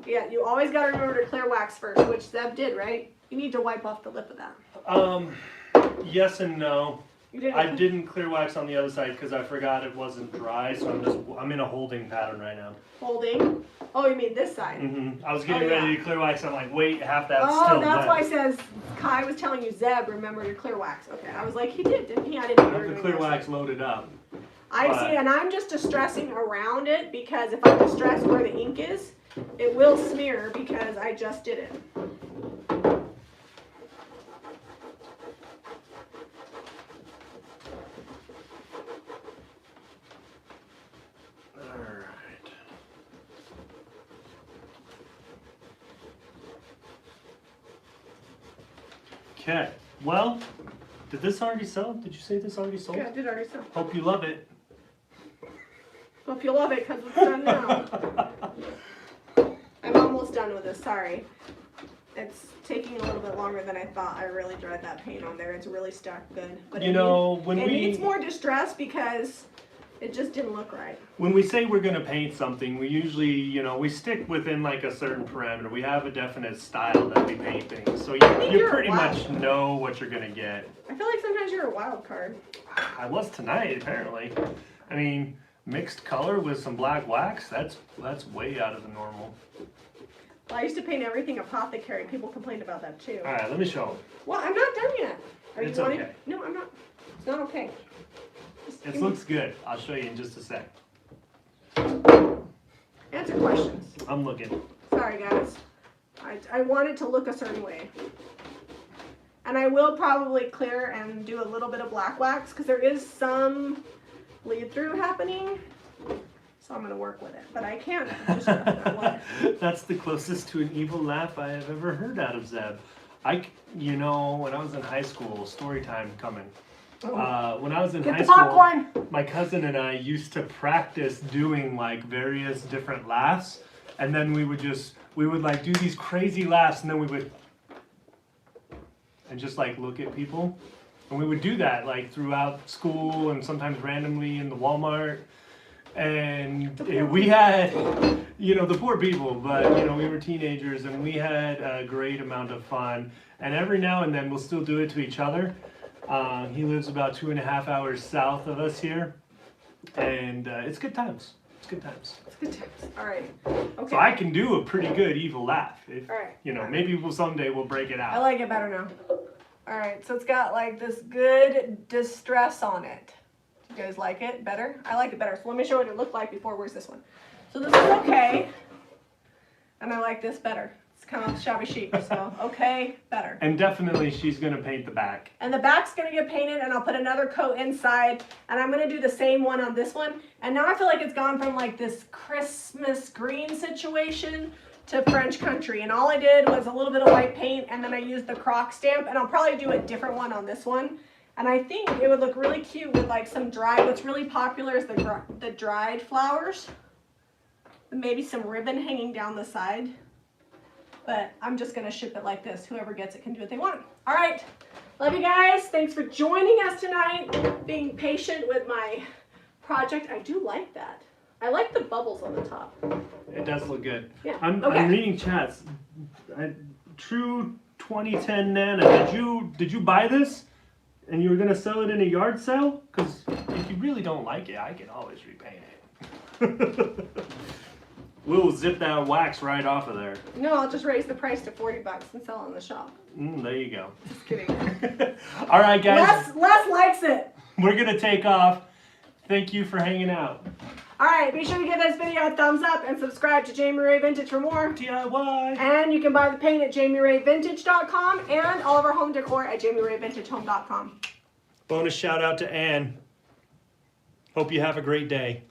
Yeah, you always got to remember to clear wax first, which Zeb did, right? You need to wipe off the lip of that. Yes and no. You didn't. I didn't clear wax on the other side because I forgot it wasn't dry, so I'm in a holding pattern right now. Holding? Oh, you mean this side? Mm-hmm. I was getting ready to clear wax. I'm like, wait, half that's still wet. That's why it says Kai was telling you, Zeb, remember to clear wax. Okay, I was like, he did, didn't he? I didn't I know. have the clear wax loaded up. I see, and I'm just distressing around it because if I distress where the ink is, it will smear because I just did it. Okay. Well, did this already sell? Did you say this already sold? Yeah, it did already sell. Hope you love it. Hope you love it because it's done now. I'm almost done with this, sorry. It's taking a little bit longer than I thought. I really dried that paint on there. It's really stuck good. But You know, when it we needs more distress because it just didn't look right. When we say we're going to paint something, we usually, you know, we stick within like a certain parameter. We have a definite style that we paint things. So you pretty much know what you're going to get. I feel like sometimes you're a wild card. I was tonight, apparently. I mean, mixed color with some black wax, that's way out of the normal. Well, I used to paint everything apothecary. People complained about that too. All right, let me show them. Well, I'm not done yet. Are It's you wanting? okay. No, I'm not. It's not okay. It looks good. I'll show you in just a sec. Answer questions. I'm looking. Sorry, guys. I want it to look a certain way. And I will probably clear and do a little bit of black wax because there is some bleed through happening. So I'm going to work with it. But I can't just That's the closest to an evil laugh I have ever heard out of Zeb. You know, when I was in high school, story time coming. When I was in high school, my cousin and I used to practice doing like various different laughs, and then we would like do these crazy laughs, and then we would just like look at people, and we would do that like throughout school and sometimes randomly in the Walmart, and we had, you know, the poor people, but you know, we were teenagers and we had a great amount of fun, and every now and then we'll still do it to each other. He lives about 2.5 hours south of us here, and it's good times. It's good times. It's good times. All right. Okay. So I can do a pretty good evil laugh. If, all right. You know, maybe someday we'll break it out. I like it better now. All right. So it's got like this good distress on it. Do you guys like it better? I like it better. So let me show what it looked like before. Where's this one? So this is okay, and I like this better. Kind of shabby chic, so okay, better. And definitely she's going to paint the back. And the back's going to get painted, and I'll put another coat inside, and I'm going to do the same one on this one. And now I feel like it's gone from like this Christmas green situation to French country. And all I did was a little bit of white paint, and then I used the croc stamp, and I'll probably do a different one on this one. And I think it would look really cute with like some dried, what's really popular is the dried flowers. And maybe some ribbon hanging down the side. But I'm just going to ship it like this. Whoever gets it can do what they want. All right. Love you guys. Thanks for joining us tonight. Being patient with my project. I do like that. I like the bubbles on the top. It does look good. Yeah. I'm reading chats. True 2010 Nana. Did you buy this? And you were going to sell it in a yard sale? Because if you really don't like it, I can always repaint it. We'll zip that wax right off of there. No, I'll just raise the price to $40 and sell it in the shop. There you go. Just kidding. All right, guys. Les likes it. We're going to take off. Thank you for hanging out. All right, be sure to give this video a thumbs up and subscribe to Jami Ray Vintage for more DIY. And you can buy the paint at JamiRayVintage.com and all of our home decor at JamiRayVintageHome.com. Bonus shout out to Ann. Hope you have a great day.